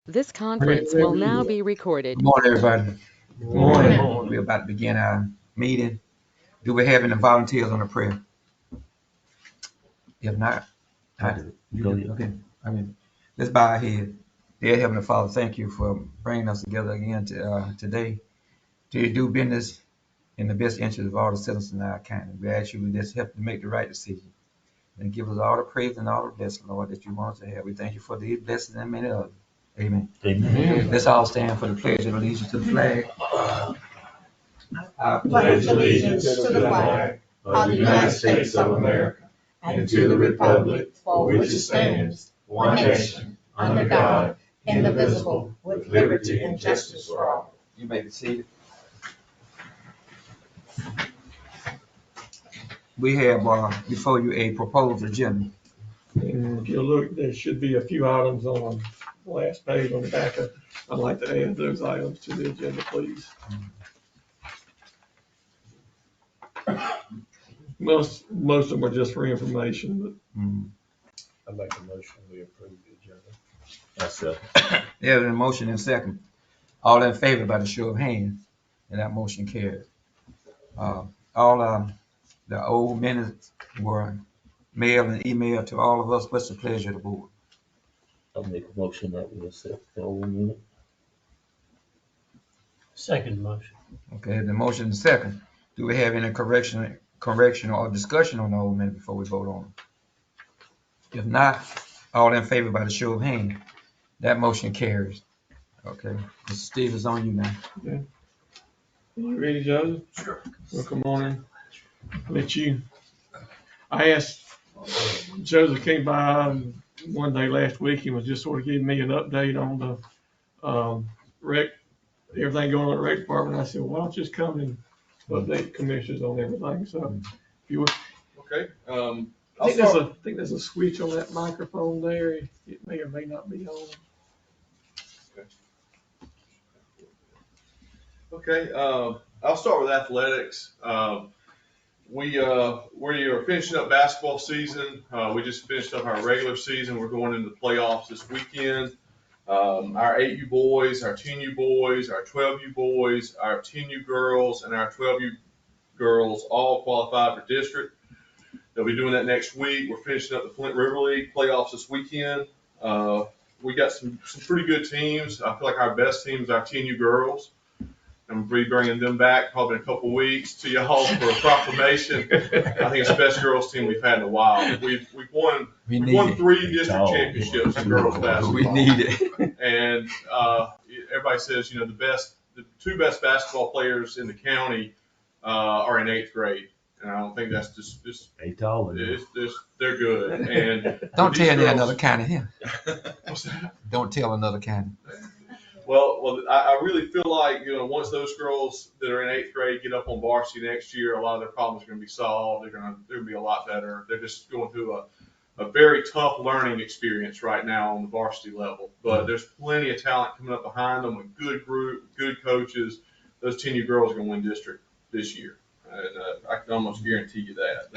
This conference will now be recorded. Good morning, everybody. Good Morning. morning. We're about to begin our meeting. Do we have any volunteers on the prayer? If not, you Go do. ahead. Okay. Let's bow our head. Dear Heavenly Father, thank you for bringing us together again today to do business in the best interest of all the citizens in our county. We ask you to just help to make the right decision and give us all the praise and all the blessing, Lord, that you want us to have. We thank you for these blessings and many others. Amen. Amen. Let's all stand for the pledge of allegiance to the flag. I pledge allegiance to the flag of the United States of America and to the republic for which it stands, one nation, under God, indivisible, with liberty and justice for all. You may be seated. We have before you a proposed agenda. And if you look, there should be a few items on the last page on the back of, I'd like to add those items to the agenda, please. Most of them are just for information, I'd like a motion we approve the agenda. Myself. There's a motion and second. All in favor by the show of hands, and that motion carries. All the old minutes were mailed and emailed to all of us. What's the pleasure of the board? I'll make a motion that we accept the whole minute. Second motion. Okay, the motion and second. Do we have any correction or discussion on the old minute before we vote on it? If not, all in favor by the show of hands, that motion carries. Okay, Mr. Steve is on you now. but you ready, Joseph? Sure. Well, come on in. I asked, Joseph came by one day last week and was just sort of giving me an update on the rec, everything going on at the rec department. I said, well, why don't you just come and update commissioners on everything? So if you would. Okay. I think there's a switch on that microphone there. It may or may not be on. Okay. I'll start with athletics. We are finishing up basketball season. We just finished up our regular season. We're going into the playoffs this weekend. Our 8U boys, our 10U boys, our 12U boys, our 10U girls, and our 12U girls all qualified for district. They'll be doing that next week. We're finishing up the Flint River League playoffs this weekend. We got some pretty good teams. I feel like our best team is our 10U girls. I'm going to be bringing them back probably in a couple weeks to y'all for a proclamation. I think it's the best girls team we've had in a while. We've won 3 district championships in girls basketball. We need it. And everybody says, the 2 best basketball players in the county are in 8th grade. And I don't think that's just Ain't tall. they're good. And Don't tell girls, another county here. What's that? Don't tell another county. Well, I really feel like, once those girls that are in 8th grade get up on varsity next year, a lot of their problems are going to be solved. They're going to be a lot better. They're just going through a very tough learning experience right now on the varsity level. But there's plenty of talent coming up behind them, a good group, good coaches. Those 10U girls are going to win district this year. And I can almost guarantee you that.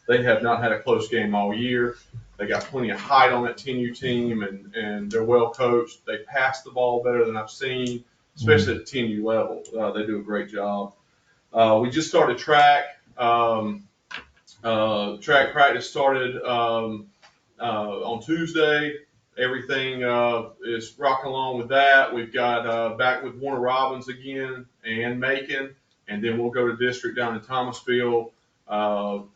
They have not had a close game all year. They got plenty of height on that 10U team, and they're well coached. They pass the ball better than I've seen, especially at the 10U level. They do a great job. We just started track. Track practice started on Tuesday. Everything is rocking along with that. We've got back with Warner Robins again and Macon, and then we'll go to district down in Thomasville.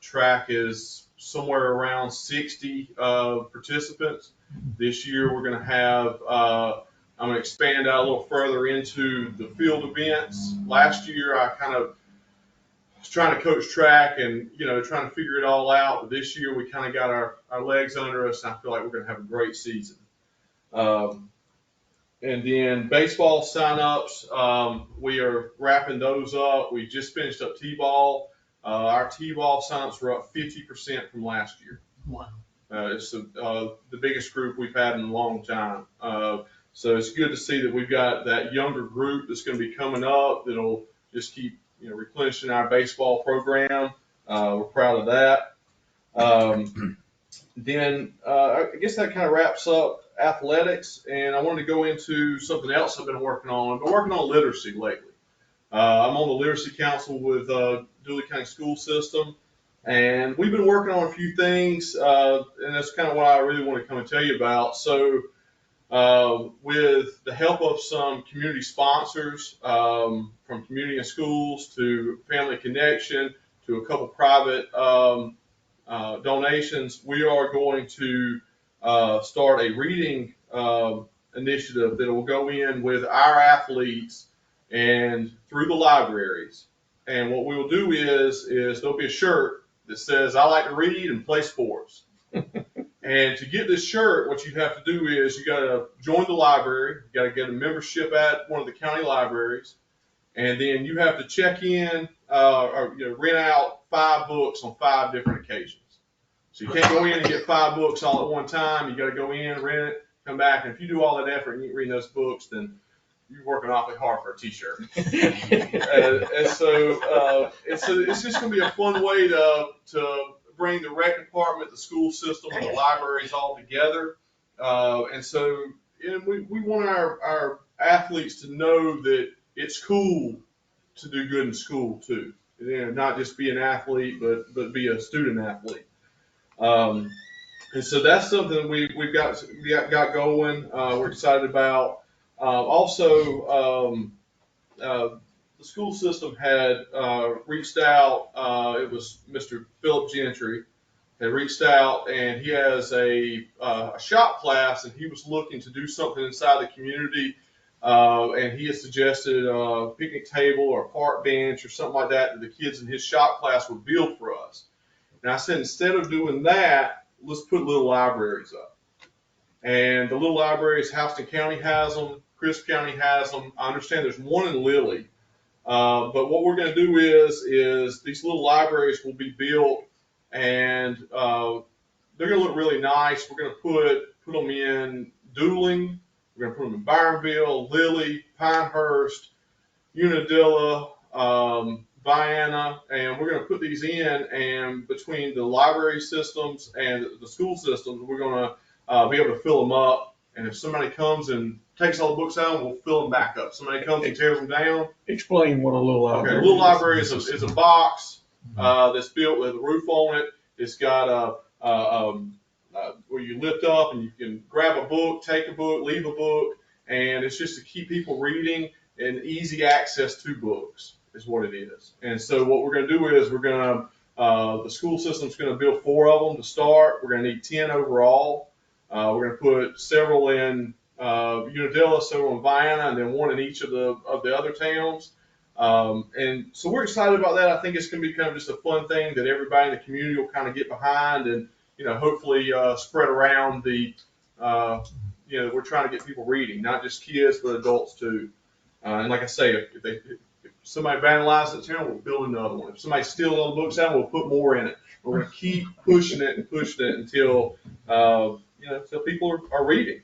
Track is somewhere around 60 participants. This year we're going to have, I'm going to expand out a little further into the field events. Last year I kind of was trying to coach track and, trying to figure it all out. But this year we kind of got our legs under us, and I feel like we're going to have a great season. And then baseball signups, we are wrapping those up. We just finished up T-ball. Our T-ball signups were up 50% from last year. Wow. It's the biggest group we've had in a long time. So it's good to see that we've got that younger group that's going to be coming up that'll just keep replenishing our baseball program. We're proud of that. Then I guess that kind of wraps up athletics, and I wanted to go into something else I've been working on. I've been working on literacy lately. I'm on the literacy council with Dooley County School System, and we've been working on a few things, and that's kind of what I really want to come and tell you about. So, with the help of some community sponsors, from Community and Schools to Family Connection to a couple private donations, we are going to start a reading initiative that will go in with our athletes and through the libraries. And what we will do is there'll be a shirt that says, "I like to read and play sports." And to get this shirt, what you have to do is you got to join the library, you got to get a membership at one of the county libraries, and then you have to check in or rent out 5 books on 5 different occasions. So you can't go in and get 5 books all at one time. You got to go in, rent it, come back, and if you do all that effort and you read those books, then you're working awfully hard for a T-shirt. and so it's just going to be a fun way to bring the rec department, the school system, and the libraries all together. And we want our athletes to know that it's cool to do good in school too. Not just be an athlete, but be a student athlete. And so that's something we've got going. We're excited about. The school system had reached out. It was Mr. Philip Gentry had reached out, and he has a shop class, and he was looking to do something inside the community. And he has suggested a picnic table or a park bench or something like that the kids in his shop class would build for us. And I said, instead of doing that, let's put little libraries up. And the little libraries, Houston County has them, Crisp County has them. I understand there's one in Lilly. But what we're going to do is these little libraries will be built, and they're going to look really nice. We're going to put them in Dooling. We're going to put them in Byronville, Lilly, Pinehurst, Unadilla, Vienna, and we're going to put these in, and between the library systems and the school systems, we're going to be able to fill them up. And if somebody comes and takes all the books out, we'll fill them back up. Somebody comes and tears them down. Explain what a little library Okay, a little library is a box that's built with a roof on it. It's got where you lift up and you can grab a book, take a book, leave a book, and it's just to keep people reading and easy access to books is what it is. And so what we're going to do is the school system's going to build 4 of them to start. We're going to need 10 overall. We're going to put several in Unadilla, several in Vienna, and then 1 in each of the other towns. And so we're excited about that. I think it's going to be kind of just a fun thing that everybody in the community will kind of get behind, and hopefully spread around the. We're trying to get people reading, not just kids but adults too. And like I say, if somebody vandalizes the town, we'll build another one. If somebody steals all the books out, we'll put more in it. We're going to keep pushing it until until people are reading.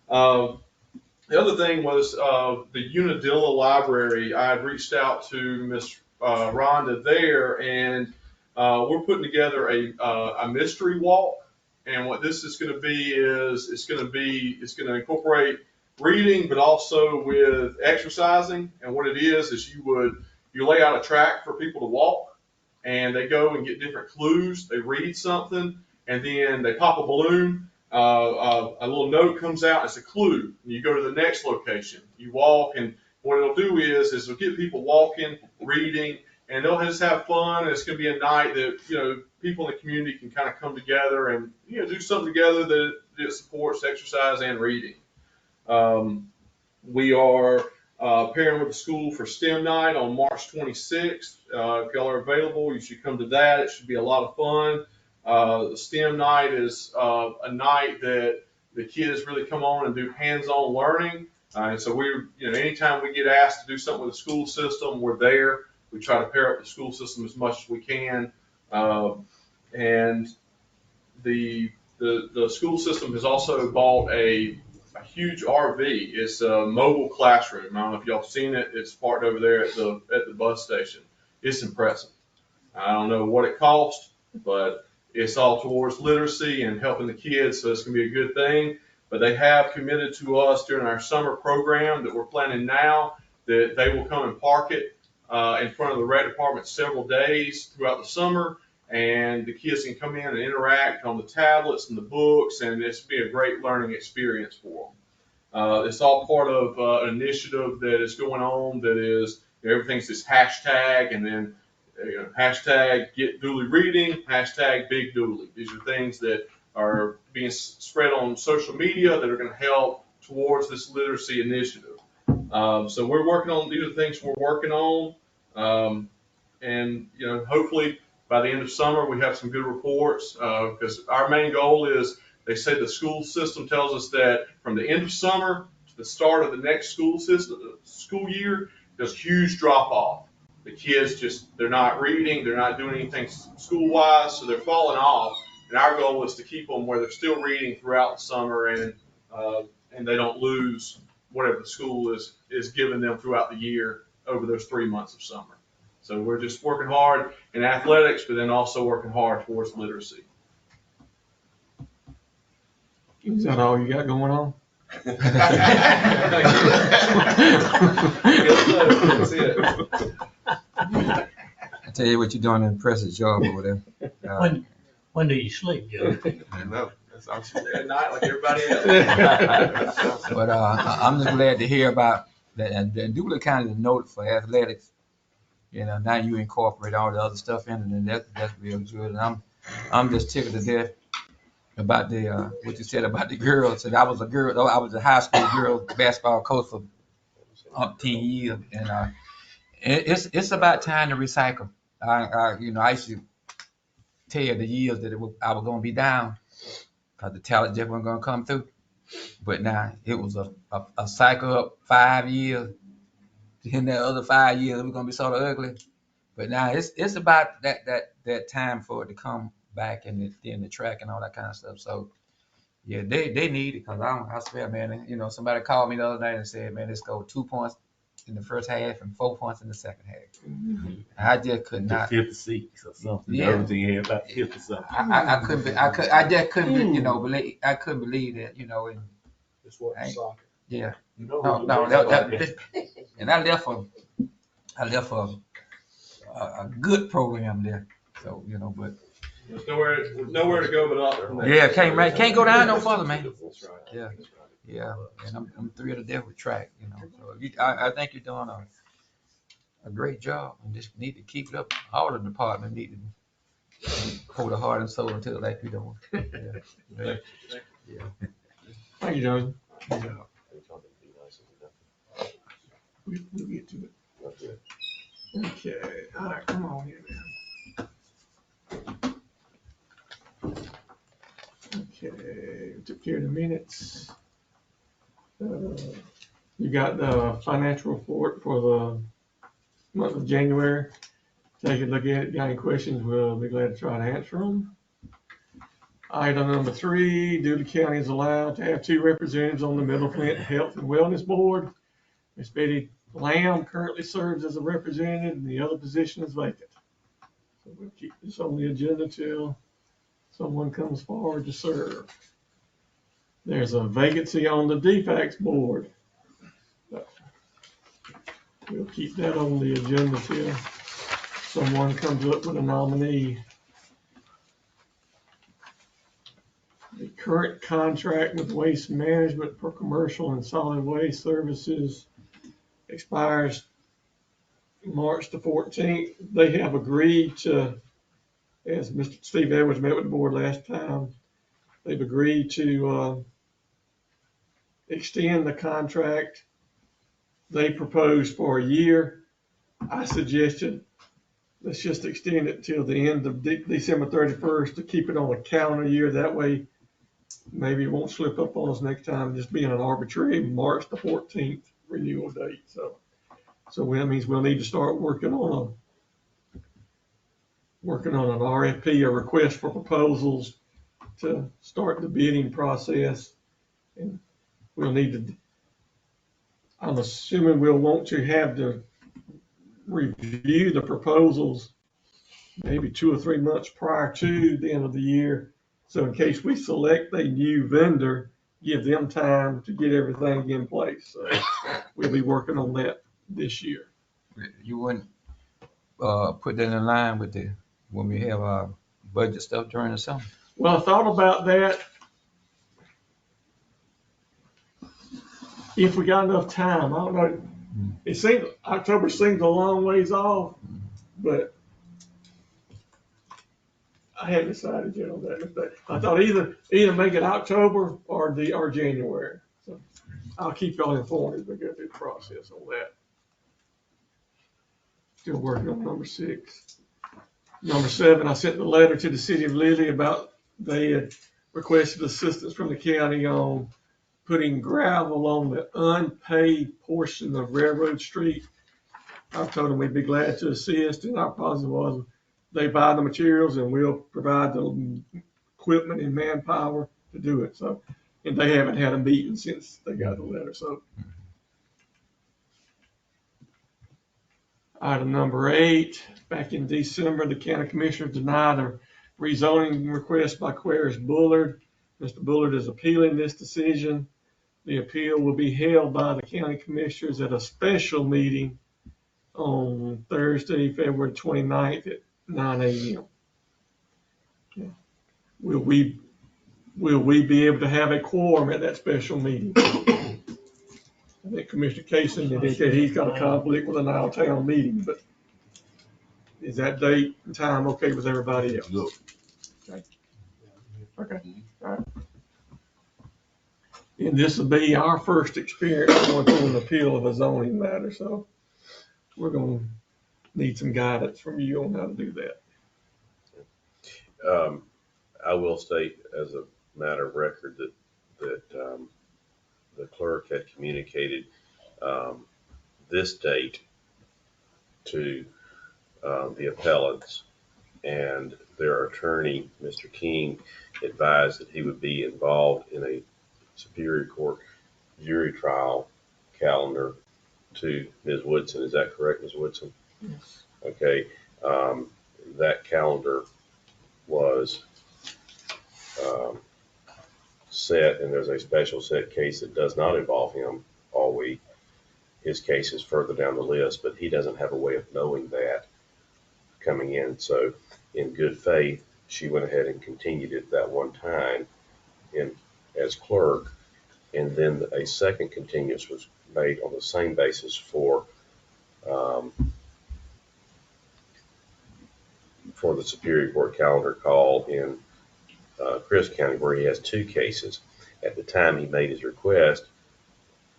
The other thing was the Unadilla Library. I had reached out to Miss Rhonda there, and we're putting together a mystery walk. And what this is going to be is it's going to incorporate reading, but also with exercising. And what it is you lay out a track for people to walk, and they go and get different clues. They read something, and then they pop a balloon. A little note comes out. It's a clue. And you go to the next location. You walk, and what it'll do is it'll get people walking, reading, and they'll just have fun. It's going to be a night that people in the community can kind of come together and do something together that supports exercise and reading. We are pairing with the school for STEM night on March 26th. If y'all are available, you should come to that. It should be a lot of fun. The STEM night is a night that the kids really come on and do hands-on learning. And so anytime we get asked to do something with the school system, we're there. We try to pair up the school system as much as we can. And the school system has also bought a huge RV. It's a mobile classroom. I don't know if y'all have seen it. It's parked over there at the bus station. It's impressive. I don't know what it cost, but it's all towards literacy and helping the kids, so it's going to be a good thing. but they have committed to us during our summer program that we're planning now that they will come and park it in front of the rec department several days throughout the summer, and the kids can come in and interact on the tablets and the books, and it's be a great learning experience for them. It's all part of an initiative that is going on that is, everything's this hashtag, and then hashtag get Dooley reading, hashtag big Dooley. These are things that are being spread on social media that are going to help towards this literacy initiative. So we're working on, these are the things we're working on. And, hopefully by the end of summer, we have some good reports, because our main goal is, they say the school system tells us that from the end of summer to the start of the next school year, there's a huge drop off. The kids they're not reading, they're not doing anything school-wise, so they're falling off. And our goal is to keep them where they're still reading throughout the summer, and they don't lose whatever the school is giving them throughout the year over those 3 months of summer. So we're just working hard in athletics, but then also working hard towards literacy. Is that all you got going on? That's it. I tell you what, you're doing an impressive job over there. When do you sleep, Joe? I know. I'm sleeping at night like everybody else. But I'm just glad to hear about that. And Dooley County is noted for athletics. Now you incorporate all the other stuff in it, and that's real good. And I'm just tickled to death about what you said about the girls. So I was a high school girl basketball coach for 10 years, and it's about time to recycle. I used to tell the years that I was going to be down because the talent just wasn't going to come through. But now it was a cycle up 5 years. In that other 5 years, it was going to be sort of ugly. But now it's about that time for it to come back, and the track and all that kind of stuff. So yeah, they need it, because I swear, man, somebody called me the other night and said, man, let's go 2 points in the first half and 4 points in the second half. I just could not. 56 or something. Yeah. Everything had about 50 something. I just couldn't I couldn't believe that, and It's what soccer. yeah. You know, No, that and I left for a good program there. So, but There's nowhere to go but up from there. yeah, can't go down no further, man. That's right. Yeah. Yeah, and I'm thrilled to death with track, So I think you're doing a great job, and just need to keep it up. All the departments need to hold a heart and soul into it like you're doing. Yeah. Thank you, Joe. We'll get to it. Okay, all right, come on here now. Okay, we took care of the minutes. You got the financial report for the month of January. Take a look at it. Got any questions, we'll be glad to try to answer them. Item number 3, Dooley County is allowed to have 2 representatives on the Middle Flint Health and Wellness Board. Ms. Betty Lamb currently serves as a representative, and the other position is vacant. So we'll keep this on the agenda till someone comes forward to serve. There's a vacancy on the DFACS board. We'll keep that on the agenda till someone comes up with a nominee. The current contract with Waste Management for commercial and solid waste services expires March the 14th. They have agreed to, as Mr. Steve Edwards met with the board last time, they've agreed to extend the contract. They proposed for a year. I suggested let's just extend it till the end of December 31st to keep it on a calendar year. That way, maybe it won't slip up on us next time, just being an arbitrary March the 14th renewal date. So that means we'll need to start working on an RFP, a request for proposals, to start the bidding process. And we'll need to, I'm assuming we'll want to have to review the proposals maybe 2 or 3 months prior to the end of the year. So in case we select a new vendor, give them time to get everything in place. So we'll be working on that this year. You wouldn't put that in line with when we have our budget stuff during the summer? Well, I thought about that. If we got enough time, I don't know. It seems, October seems a long ways off, but I hadn't decided yet on that. But I thought either make it October or January. So I'll keep y'all informed as we go through the process on that. Still working on number 6. Number 7, I sent the letter to the city of Lilly about they had requested assistance from the county on putting gravel on the unpaved portion of Railroad Street. I told them we'd be glad to assist, and our positive was they buy the materials and we'll provide the equipment and manpower to do it. So, and they haven't had a meeting since they got the letter. So, item number 8, back in December, the county commissioners denied a rezoning request by Queris Bullard. Mr. Bullard is appealing this decision. The appeal will be held by the county commissioners at a special meeting on Thursday, February 29th at 9 a.m. Will we be able to have a quorum at that special meeting? I think Commissioner Casey indicated he's got a conflict with an out-of-town meeting, but is that date and time okay with everybody else? Look. Okay. All right. And this will be our first experience going through an appeal of a zoning matter, so we're going to need some guidance from you on how to do that. I will state as a matter of record that the clerk had communicated this date to the appellants, and their attorney, Mr. King, advised that he would be involved in a Superior Court jury trial calendar to Ms. Woodson. Is that correct, Ms. Woodson? Yes. Okay. That calendar was set, and there's a special set case that does not involve him all week. His case is further down the list, but he doesn't have a way of knowing that coming in. So in good faith, she went ahead and continued it that one time as clerk, and then a second continuance was made on the same basis for the Superior Court calendar call in Chris County, where he has 2 cases. At the time he made his request,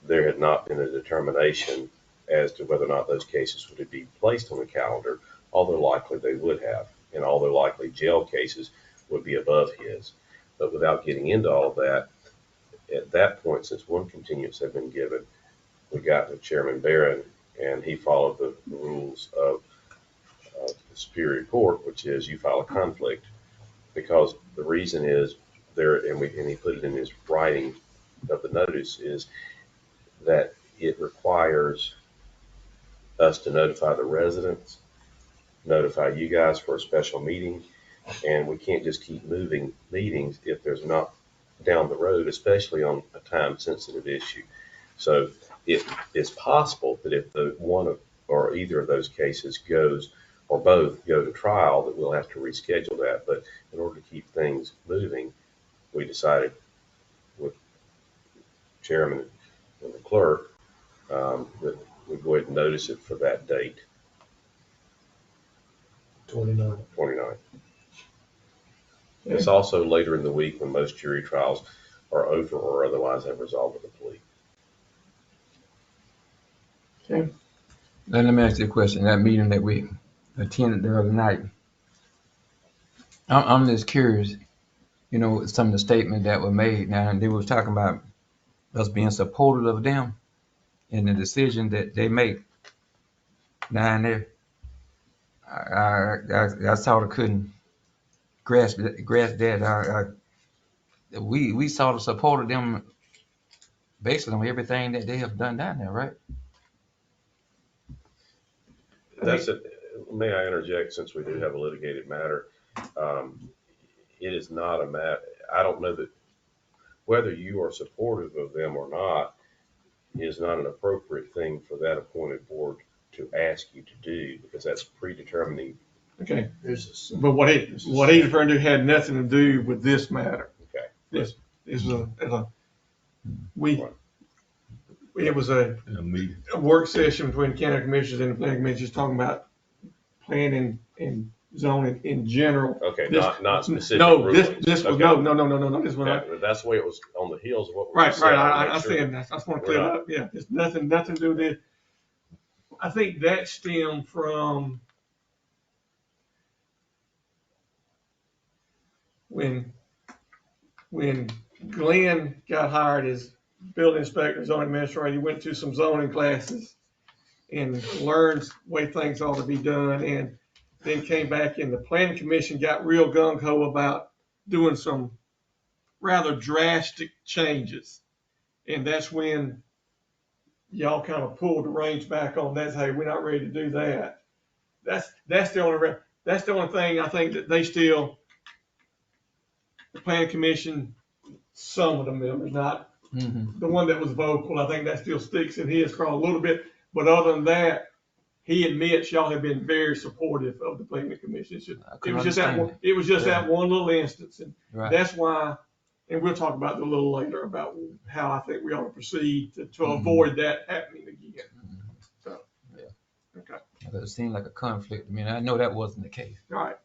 there had not been a determination as to whether or not those cases would be placed on the calendar, although likely they would have, and although likely jail cases would be above his. But without getting into all of that, at that point, since one continuance had been given, we got to Chairman Barron, and he followed the rules of the Superior Court, which is you file a conflict, because the reason is there, and he put it in his writing of the notice, is that it requires us to notify the residents, notify you guys for a special meeting, and we can't just keep moving meetings if there's not down the road, especially on a time-sensitive issue. So it is possible that if the one or either of those cases goes, or both go to trial, that we'll have to reschedule that. But in order to keep things moving, we decided with Chairman and the clerk that we'd go ahead and notice it for that date, 29. Okay. It's also later in the week when most jury trials are over or otherwise have resolved with a plea. Okay. Let me ask you a question. That meeting that we attended the other night, I'm just curious, you know, some of the statements that were made. Now, and they was talking about us being supportive of them in the decision that they make down there. I sort of couldn't grasp that. We sort of supported them basically on everything that they have done down there, right? That's it. May I interject, since we do have a litigated matter? It is not a matter, I don't know that whether you are supportive of them or not is not an appropriate thing for that appointed board to ask you to do, because that's predetermining. Okay, There's but what he's referring to had nothing to do with this matter. Okay. This is it was a work session between the county commissioners and the planning commissioners talking about planning and zoning in general. Okay, This- not specific No, rulings. this was, Okay. no, this was not. That's the way it was on the heels of what we Right, just said. I Make sure- understand that. I just want to clear it up. Yeah, it's nothing to do with it. I think that stemmed from when Glenn got hired as building inspector, zoning administrator, he went to some zoning classes and learned the way things ought to be done, and then came back and the planning commission got real gung ho about doing some rather drastic changes. And that's when y'all kind of pulled the reins back on that. Hey, we're not ready to do that. That's the only thing I think that they still, the planning commission, some of the members, not the one that was vocal. I think that still sticks in his craw a little bit. But other than that, he admits y'all have been very supportive of the planning commission. It was just that one little instance, and that's why. And we'll talk about it a little later about how I think we ought to proceed to avoid that happening again. So, Yeah. Okay. It seemed like a conflict. I mean, I know that wasn't the case. Right,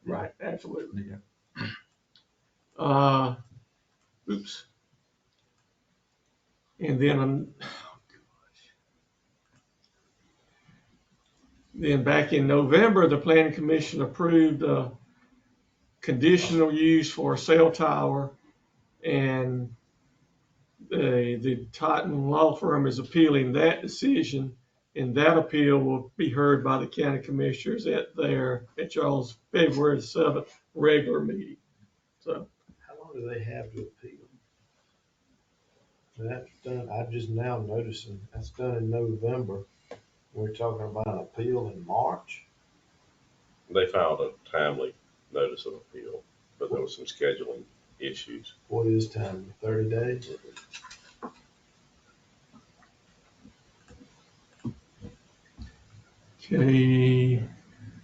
absolutely. Yeah. Oops. And then, then back in November, the planning commission approved a conditional use for a cell tower, and the Totten law firm is appealing that decision, and that appeal will be heard by the county commissioners at y'all's February 7th regular meeting. So. how long do they have to appeal? That's done, I'm just now noticing, that's done in November. We're talking about an appeal in March. They filed a timely notice of appeal, but there was some scheduling issues. What is time, 30 days? Okay,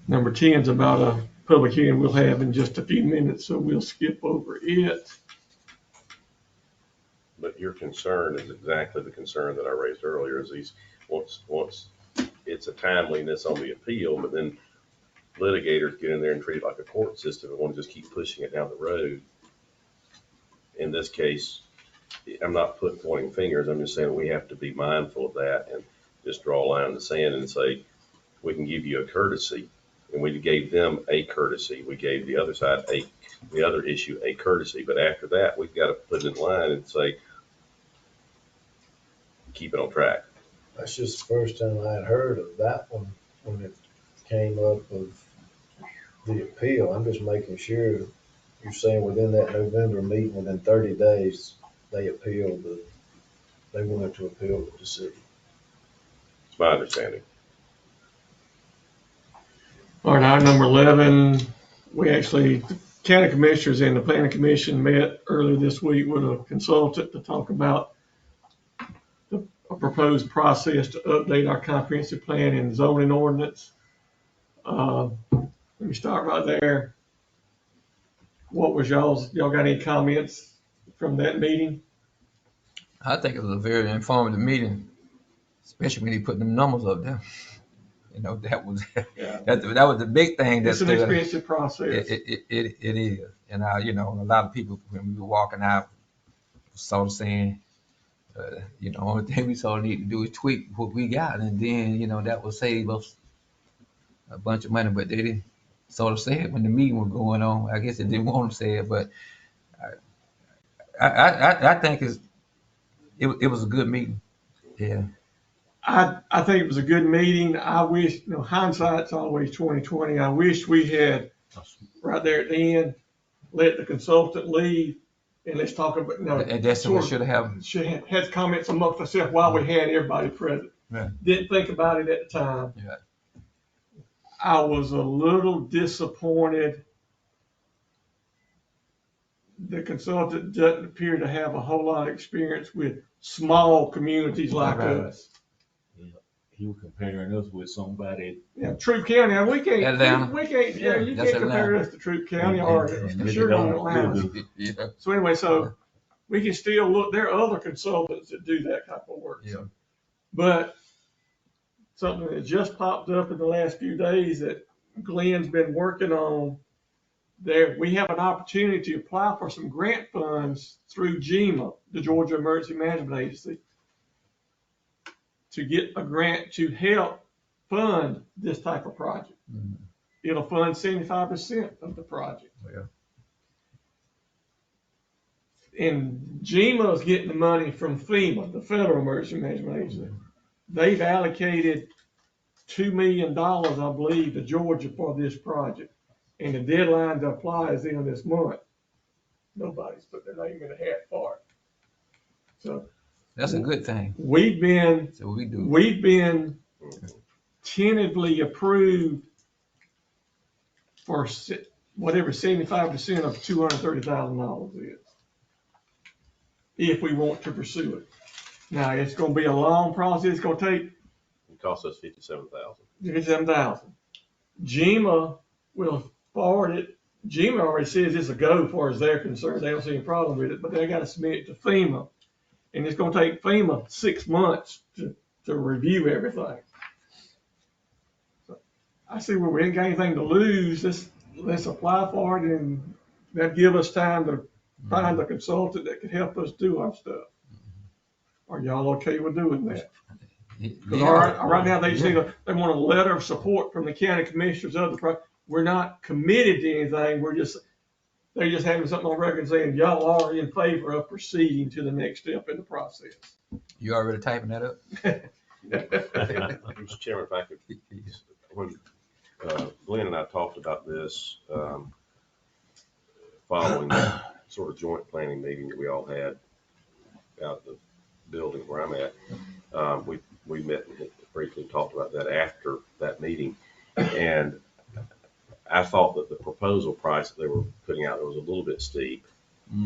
number 10 is about a public hearing we'll have in just a few minutes, so we'll skip over it. But your concern is exactly the concern that I raised earlier, is once it's a timeliness on the appeal, but then litigators get in there and treat it like a court system and want to just keep pushing it down the road. In this case, I'm not pointing fingers, I'm just saying we have to be mindful of that and just draw a line in the sand and say, we can give you a courtesy. And we gave them a courtesy. We gave the other side the other issue a courtesy. But after that, we've got to put it in line and say, keep it on track. That's just the first time I had heard of that one when it came up of the appeal. I'm just making sure you're saying within that November meeting, within 30 days, they wanted to appeal the decision. It's my understanding. All right, item number 11, the county commissioners and the planning commission met earlier this week with a consultant to talk about a proposed process to update our comprehensive plan and zoning ordinance. Let me start right there. What was y'all got any comments from that meeting? I think it was a very informative meeting, especially when he put them numbers up there. You know, that was that was the big thing. It's an expensive process. It is. And you know, a lot of people, when we were walking out, sort of saying, you know, only thing we sort of need to do is tweak what we got, and then, you know, that will save us a bunch of money. But they didn't sort of say it when the meeting was going on. I guess they didn't want to say it, but I think it was a good meeting. Yeah. I think it was a good meeting. I wish, you know, hindsight's always 20/20. I wish we had right there at the end let the consultant leave and let's talk about. No, And that's what we should have. Should have had comments amongst ourselves while we had everybody present. Right. Didn't think about it at the time. Yeah. I was a little disappointed the consultant doesn't appear to have a whole lot of experience with small communities like Right. us. He was comparing us with somebody. Yeah, Troop County, and we can't, Atlanta. we can't, yeah, you That's can't compare Atlanta. us to Troop County or And sure not don't Atlanta. live in- Yeah. So anyway, so we can still look, there are other consultants that do that type of work. Yeah. But something that just popped up in the last few days that Glenn's been working on, there, we have an opportunity to apply for some grant funds through GEMA, the Georgia Emergency Management Agency, to get a grant to help fund this type of project. Mhm. It'll fund 75% of the project. Yeah. And GEMA is getting the money from FEMA, the Federal Emergency Management Agency. They've allocated $2 million, I believe, to Georgia for this project. And the deadline to apply is in this month. Nobody's put their name in the hat for it. So That's a good thing. we've been So we do. tentatively approved for whatever 75% of $230,000 is, if we want to pursue it. Now, it's gonna be a long process, it's gonna take It cost us $57,000. 57,000. GEMA will forward it. GEMA already says it's a go as far as they're concerned, they don't see any problem with it, but they gotta submit it to FEMA. And it's gonna take FEMA 6 months to review everything. I see where we ain't got anything to lose, let's apply for it, and that give us time to find a consultant that can help us do our stuff. Are y'all okay with doing that? Because right now, they just need they want a letter of support from the county commissioners of the project. We're not committed to anything, they're just having something on record saying y'all are in favor of proceeding to the next step in the process. You already typing that up? Mr. Chairman, if I could, when Glenn and I talked about this following that sort of joint planning meeting that we all had out at the building where I'm at, we met and briefly talked about that after that meeting. And I thought that the proposal price that they were putting out there was a little bit steep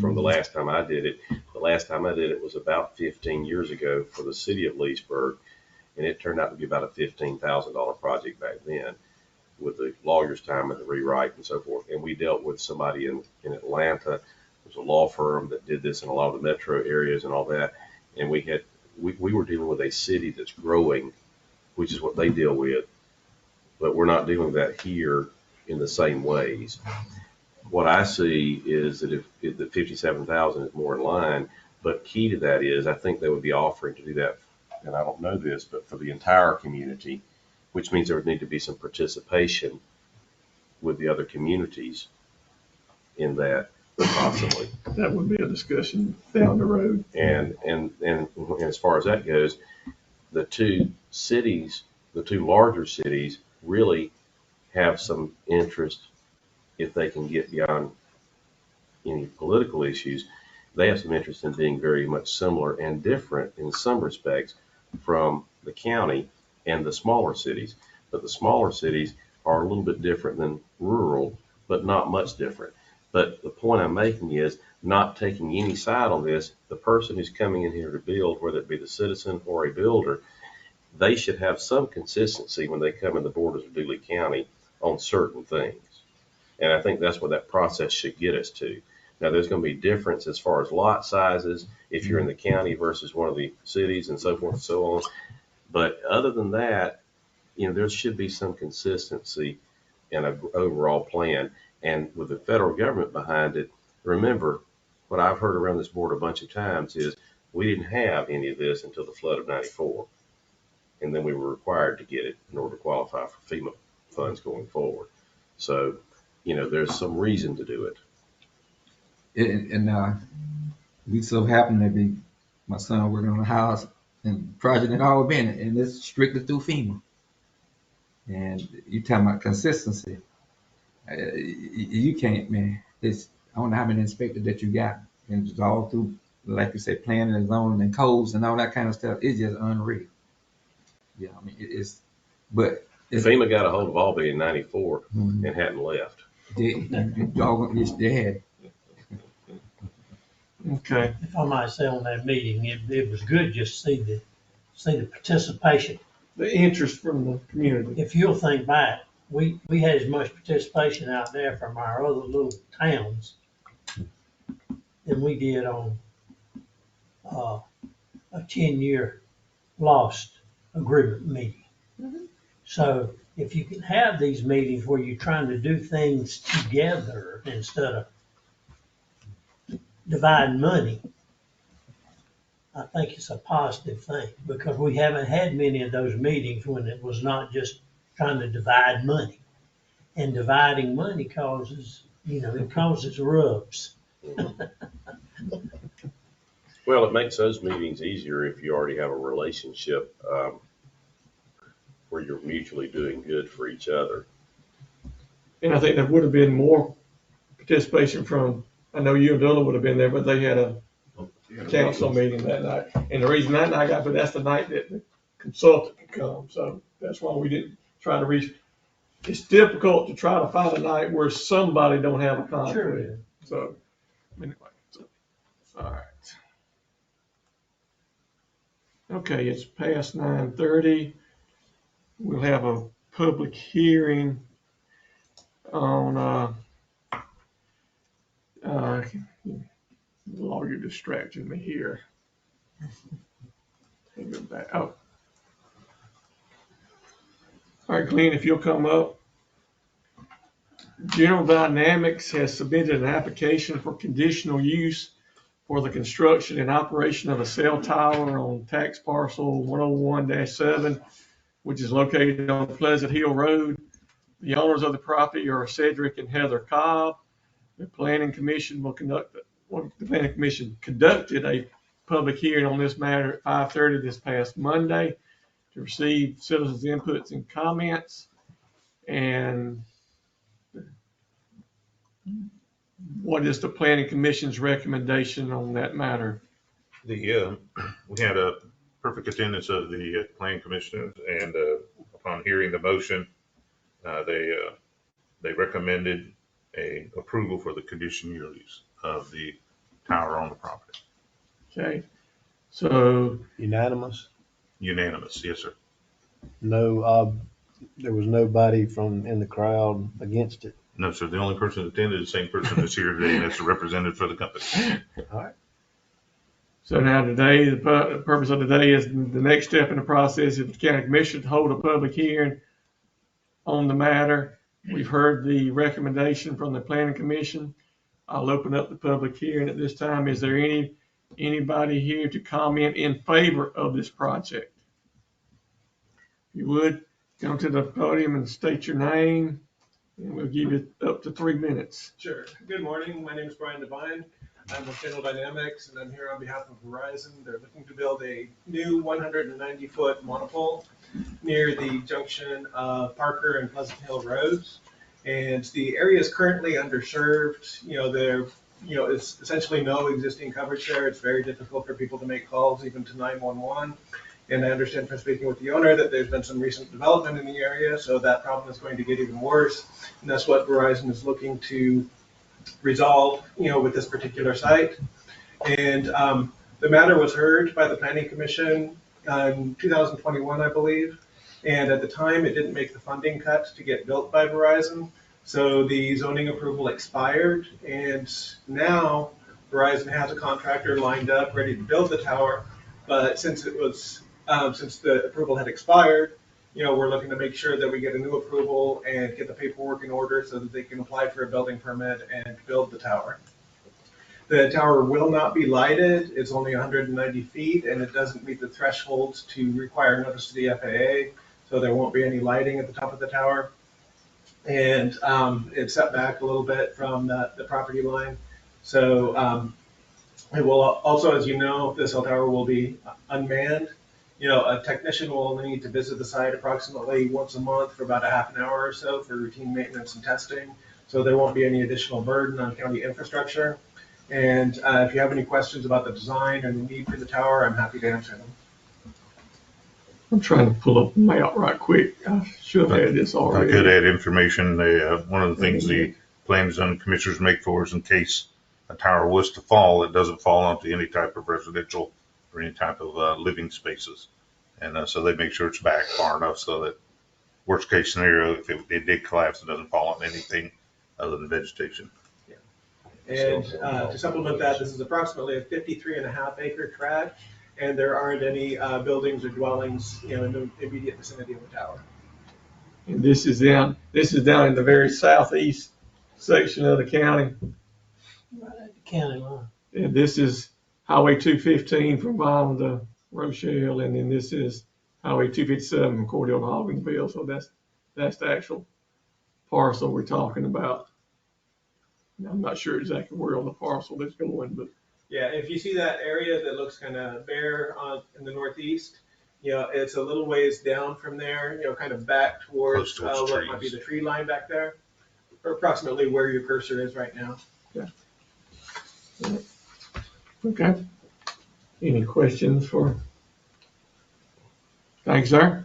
from the last time I did it. The last time I did it was about 15 years ago for the city of Leesburg, and it turned out to be about a $15,000 project back then, with the lawyer's time and the rewrite and so forth. And we dealt with somebody in Atlanta. There's a law firm that did this in a lot of the metro areas and all that. And we were dealing with a city that's growing, which is what they deal with. But we're not dealing with that here in the same ways. What I see is that if the 57,000 is more in line, but key to that is I think they would be offering to do that, and I don't know this, but for the entire community, which means there would need to be some participation with the other communities in that possibly. That would be a discussion down the road. And as far as that goes, the two larger cities really have some interest, if they can get beyond any political issues, they have some interest in being very much similar and different in some respects from the county and the smaller cities. But the smaller cities are a little bit different than rural, but not much different. But the point I'm making is not taking any side on this. The person who's coming in here to build, whether it be the citizen or a builder, they should have some consistency when they come in the borders of Dooley County on certain things. And I think that's what that process should get us to. Now, there's going to be difference as far as lot sizes if you're in the county versus one of the cities and so forth and so on. But other than that, there should be some consistency in an overall plan. And with the federal government behind it, remember, what I've heard around this board a bunch of times is we didn't have any of this until the flood of '94. And then we were required to get it in order to qualify for FEMA funds going forward. So, there's some reason to do it. We so happen to be, my son working on a house and project had always been, and it's strictly through FEMA. And you talking about consistency. You can't, man. I don't know how many inspectors that you got. And it's all through, like you said, planning and zoning and codes and all that kind of stuff. It's just unreal. Yeah, I mean, FEMA got a hold of Albany in '94 and hadn't left. They had. Okay, If I might say on that meeting, it was good just to see the participation. the interest from the community. If you'll think back, we had as much participation out there from our other little towns than we did on a 10-year lost agreement meeting. So if you can have these meetings where you're trying to do things together instead of dividing money, I think it's a positive thing, because we haven't had many of those meetings when it was not just trying to divide money. And dividing money causes, it causes rubs. Well, it makes those meetings easier if you already have a relationship where you're mutually doing good for each other. And I think there would have been more participation from, I know you and Dylan would have been there, but they had a council meeting that night. And the reason that night got, but that's the night that the consultant could come. So that's why we didn't try to reach. It's difficult to try to find a night where somebody don't have a conflict. Sure. So, anyway, all right. Okay, it's past 9:30. We'll have a public hearing on, the lawyer distracted me here. Let me go back. Oh. All right, Glenn, if you'll come up. General Dynamics has submitted an application for conditional use for the construction and operation of a cell tower on tax parcel 101-7, which is located on Pleasant Hill Road. The owners of the property are Cedric and Heather Cobb. The Planning Commission conducted a public hearing on this matter at 5:30 this past Monday to receive citizens' inputs and comments. And what is the Planning Commission's recommendation on that matter? We had a perfect attendance of the planning commissioners, and upon hearing the motion, they recommended a approval for the conditional use of the tower on the property. Okay, so Unanimous? Unanimous, yes, sir. No, there was nobody in the crowd against it. No, sir. The only person that attended is the same person that's here today, and that's a representative for the company. All right. So now today, the purpose of today is the next step in the process is the county commission to hold a public hearing on the matter. We've heard the recommendation from the planning commission. I'll open up the public hearing at this time. Is there anybody here to comment in favor of this project? If you would, come to the podium and state your name, and we'll give you up to 3 minutes. Sure. Good morning. My name is Brian Devine. I'm with General Dynamics, and I'm here on behalf of Verizon. They're looking to build a new 190-foot monopole near the junction of Parker and Pleasant Hill Roads. And the area is currently underserved. It's essentially no existing coverage there. It's very difficult for people to make calls, even to 911. And I understand from speaking with the owner that there's been some recent development in the area, so that problem is going to get even worse. And that's what Verizon is looking to resolve, with this particular site. And the matter was heard by the Planning Commission in 2021, I believe. And at the time, it didn't make the funding cut to get built by Verizon. So the zoning approval expired. And now Verizon has a contractor lined up, ready to build the tower. But since the approval had expired, we're looking to make sure that we get a new approval and get the paperwork in order so that they can apply for a building permit and build the tower. The tower will not be lighted. It's only 190 feet, and it doesn't meet the thresholds to require notice to the FAA, so there won't be any lighting at the top of the tower. And it's set back a little bit from the property line. So it will also, as you know, the cell tower will be unmanned. A technician will only need to visit the site approximately once a month for about a half an hour or so for routine maintenance and testing. So there won't be any additional burden on county infrastructure. And if you have any questions about the design and the need for the tower, I'm happy to answer them. I'm trying to pull up the map right quick. I should have had this I already. could add information. One of the things the plans and commissioners make for us in case a tower was to fall, it doesn't fall onto any type of residential or any type of living spaces. And so they make sure it's back far enough so that worst case scenario, if it did collapse, it doesn't fall on anything other than vegetation. And to supplement that, this is approximately a 53.5 acre tract, and there aren't any buildings or dwellings, in the immediate vicinity of the tower. And this is down in the very southeast section of the county. Right at the county line. And this is Highway 215 from Violin to Rochelle, and then this is Highway 257 from Cordell to Hogginsville. So that's the actual parcel we're talking about. I'm not sure exactly where on the parcel that's going, but Yeah, if you see that area that looks kind of bare in the northeast, it's a little ways down from there, kind of back towards Close what might be the tree line back there, or approximately where your cursor is right now. okay. Any questions for? Thanks, sir.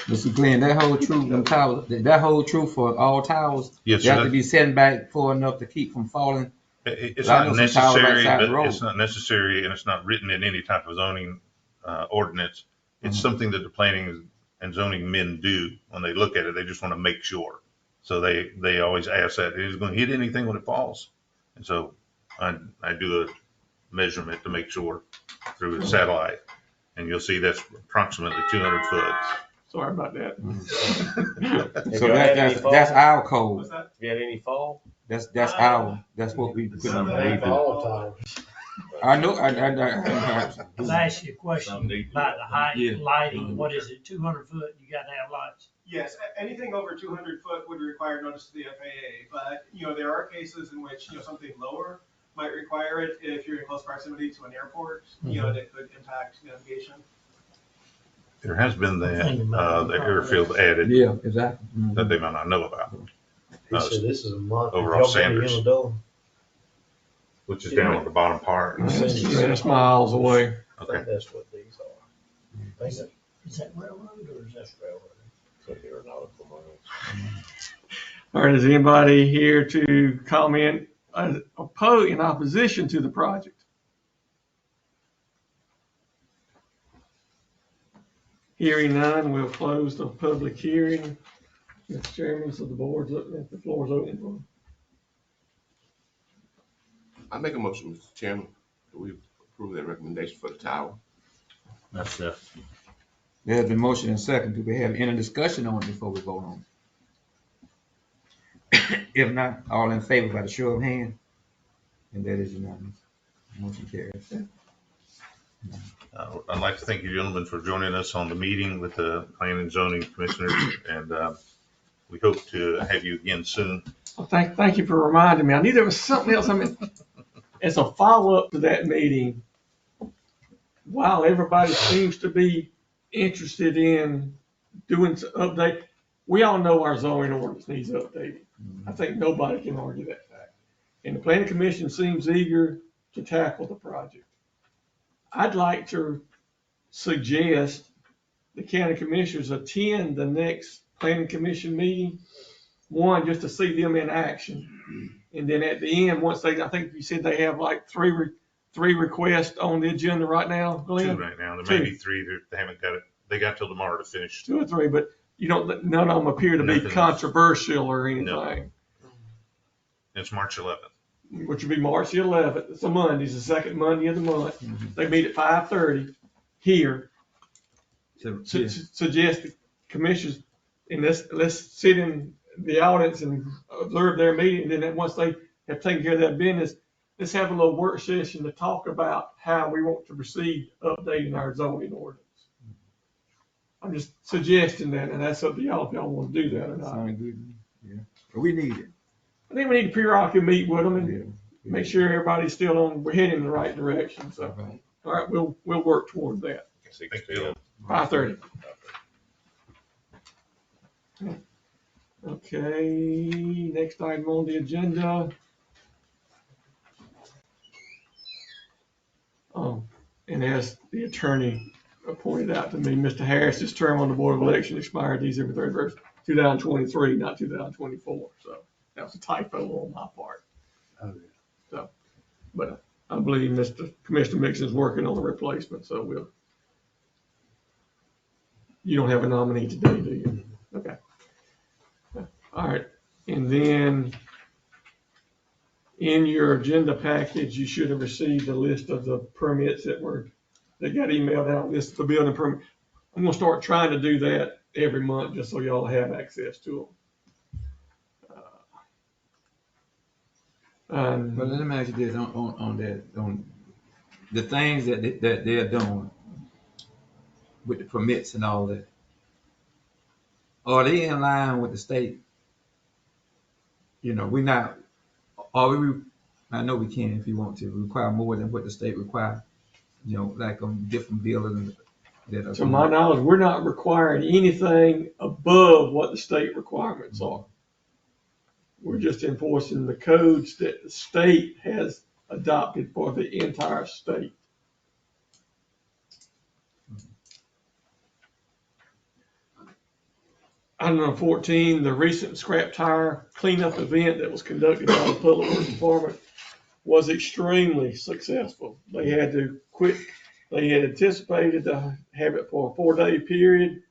Mr. Glenn, that hold true, them towers, that hold true for all towers? Yes, They have sir. to be set back far enough to keep from falling? It's I not know some towers necessary, outside the but road. it's not necessary, and it's not written in any type of zoning ordinance. It's something that the planning and zoning men do when they look at it. They just want to make sure. So they always ask that, is it going to hit anything when it falls? And so I do a measurement to make sure through a satellite, and you'll see that's approximately 200 foot. Sorry about that. So that's our code. What's that? You had any fall? That's what we put Some on. may fall. I know, I'll ask you a question about the height, Yeah. lighting. What is it, 200 foot? You got to have lights? Yes, anything over 200 foot would require notice to the FAA, but, there are cases in which, something lower might require it if you're in close proximity to an airport, that could impact navigation. There has been the airfield added yeah, exactly. that they might not know about, He said this is a month. Over Y'all off been to Sanders. Unadilla? which is down on the bottom part. That's miles away. I Okay. think that's what these are. I think Is that railroad or is that railroad? So aeronautical miles. All right, is anybody here to comment in opposition to the project? Hearing none, we'll close the public hearing. Mr. Chairman, so the floor is open for. I make a motion, Mr. Chairman, that we approve that recommendation for the tower. That's it. There has been motion and second. Do we have any discussion on it before we vote on it? If not, all in favor by the show of hands? And that is unanimous. Motion carries. I'd like to thank you gentlemen for joining us on the meeting with the Planning and Zoning Commissioners, and we hope to have you again soon. Well, thank you for reminding me. I knew there was something else. I mean, as a follow-up to that meeting, while everybody seems to be interested in doing some update, we all know our zoning ordinance needs updating. I think nobody can argue that fact. And the Planning Commission seems eager to tackle the project. I'd like to suggest the county commissioners attend the next Planning Commission meeting. One, just to see them in action. And then at the end, once I think you said they have like three requests on the agenda right now, Glenn? Two right now. There may be three that they haven't got it. They got till tomorrow to finish. 2 or 3, but none of them appear to be Nothing. controversial or anything. No. It's March 11th. Which would be March the 11th. It's a Monday. It's the second Monday of the month. They meet at 5:30 here. Suggest the commissioners, and let's sit in the audience and observe their meeting. And then once they have taken care of that business, let's have a little work session to talk about how we want to proceed updating our zoning ordinance. I'm just suggesting that, and that's up to y'all if y'all want to do that or not. Sound good. Yeah. But we need it. I think we need to periodically meet with them and make sure everybody's still we're heading in the right direction. So, all right, we'll work toward that. 6 Thank you. p.m. 5:30. Okay, next item on the agenda. And as the attorney pointed out to me, Mr. Harris's term on the Board of Election expired December 31st, 2023, not 2024. So That was a typo on my part. Oh, So, but I believe Commissioner Mixon's working on the replacement, so you don't have a nominee today, do you? Okay. All right. And then in your agenda package, you should have received a list of the permits that got emailed out, list of the building permit. I'm gonna start trying to do that every month, just so y'all have access to them. But let me ask you this, on the things that they're doing with the permits and all that. Are they in line with the state? You know, I know we can, if you want to, require more than what the state requires, you know, like on different buildings that are. To my knowledge, we're not requiring anything above what the state requirements are. We're just enforcing the codes that the state has adopted for the entire state. Item number 14, the recent scrap tire cleanup event that was conducted by the Public Works Department was extremely successful. They had anticipated to have it for a 4-day period,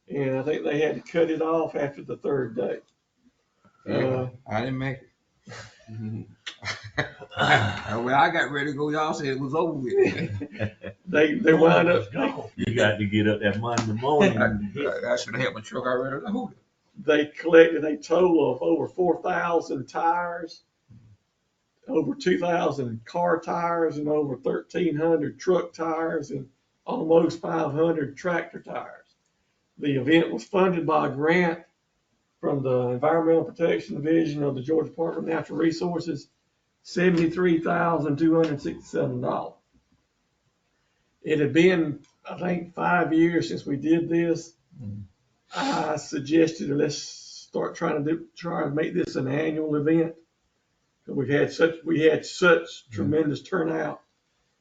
and I think they had to cut it off after the 3rd day. I didn't make it. When I got ready to go, y'all said it was over with. They wound up. You got to get up that Monday morning. I should have had my truck already loaded. They collected a total of over 4,000 tires, over 2,000 car tires, and over 1,300 truck tires, and almost 500 tractor tires. The event was funded by a grant from the Environmental Protection Division of the Georgia Department of Natural Resources, $73,267. It had been, I think, 5 years since we did this. I suggested let's start trying to make this an annual event. We had such tremendous turnout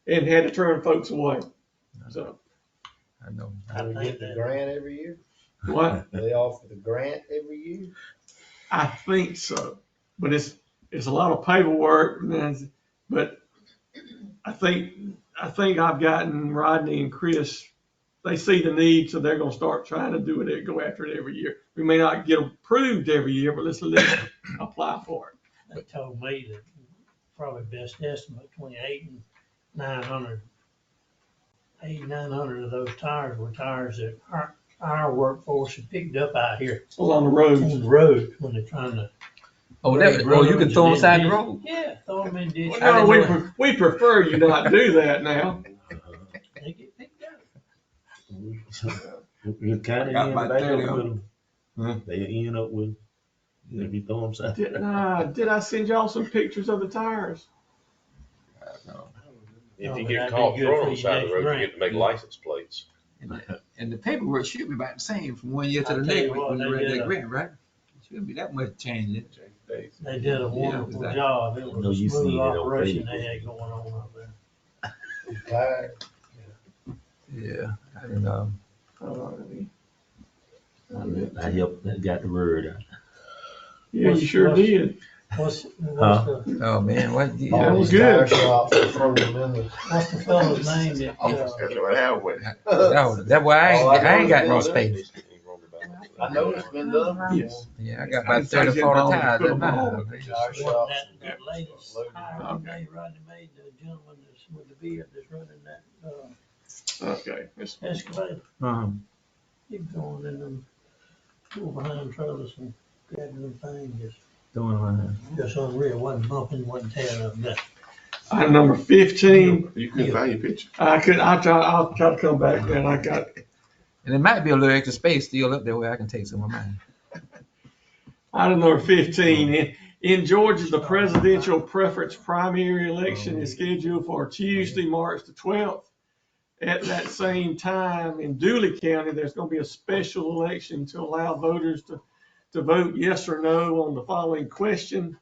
and had to turn folks away. So I know. Do we get the grant every year? what? They offer the grant every year? I think so, but it's a lot of paperwork. But I think I've gotten Rodney and Chris. They see the need, so they're going to start trying to do it. Go after it every year. We may not get approved every year, but let's at least apply for it. They told me that probably best estimate between 800 and 900. 800-900 of those tires were tires that our workforce had picked up out here Along the roads. on the road when they're trying to. You can throw them aside the road? Yeah, throw them in ditches. Well, no, we prefer you not do that now. They get picked up. You kind of Got end about up 30 with of them. Huh? They end up with, if you throw them side. Did I send y'all some pictures of the tires? If you but get that'd caught be good throwing for on the side of the your road, you next get to make license plates. And the paperwork should be about the same from one year to I'll the tell next you what, when you they read did that a- grant, right? Shouldn't be that much change. They did a wonderful exactly. job. It I know was a you see smooth it on operation Facebook. they had going on up there. Tires. Yeah, I don't know. I helped, got the word out. Yeah, you sure did. What's Huh? the Oh man, what? That All was these good. tire shops are throwing them in the. what's the fellow's name that That's why I ain't got no space. I know it's been done. Yes. Yeah, I got I about just tried to 30, get 40 all the- tires put at them my all. house. Tire shops. that latest hire one day Rodney made, the gentleman that's with the beard that's running that Okay. It's- excavator. He was going in them pull behind trailers and grabbing them things, just unreal. Wasn't bumping, wasn't tearing up nothing. Item number 15. You couldn't find your picture. I'll try to come back and I got. And there might be a little extra space still up there where I can take some of mine. Item number 15, in Georgia, the presidential preference primary election is scheduled for Tuesday, March the 12th. At that same time, in Dooley County, there's going to be a special election to allow voters to vote yes or no on the following question.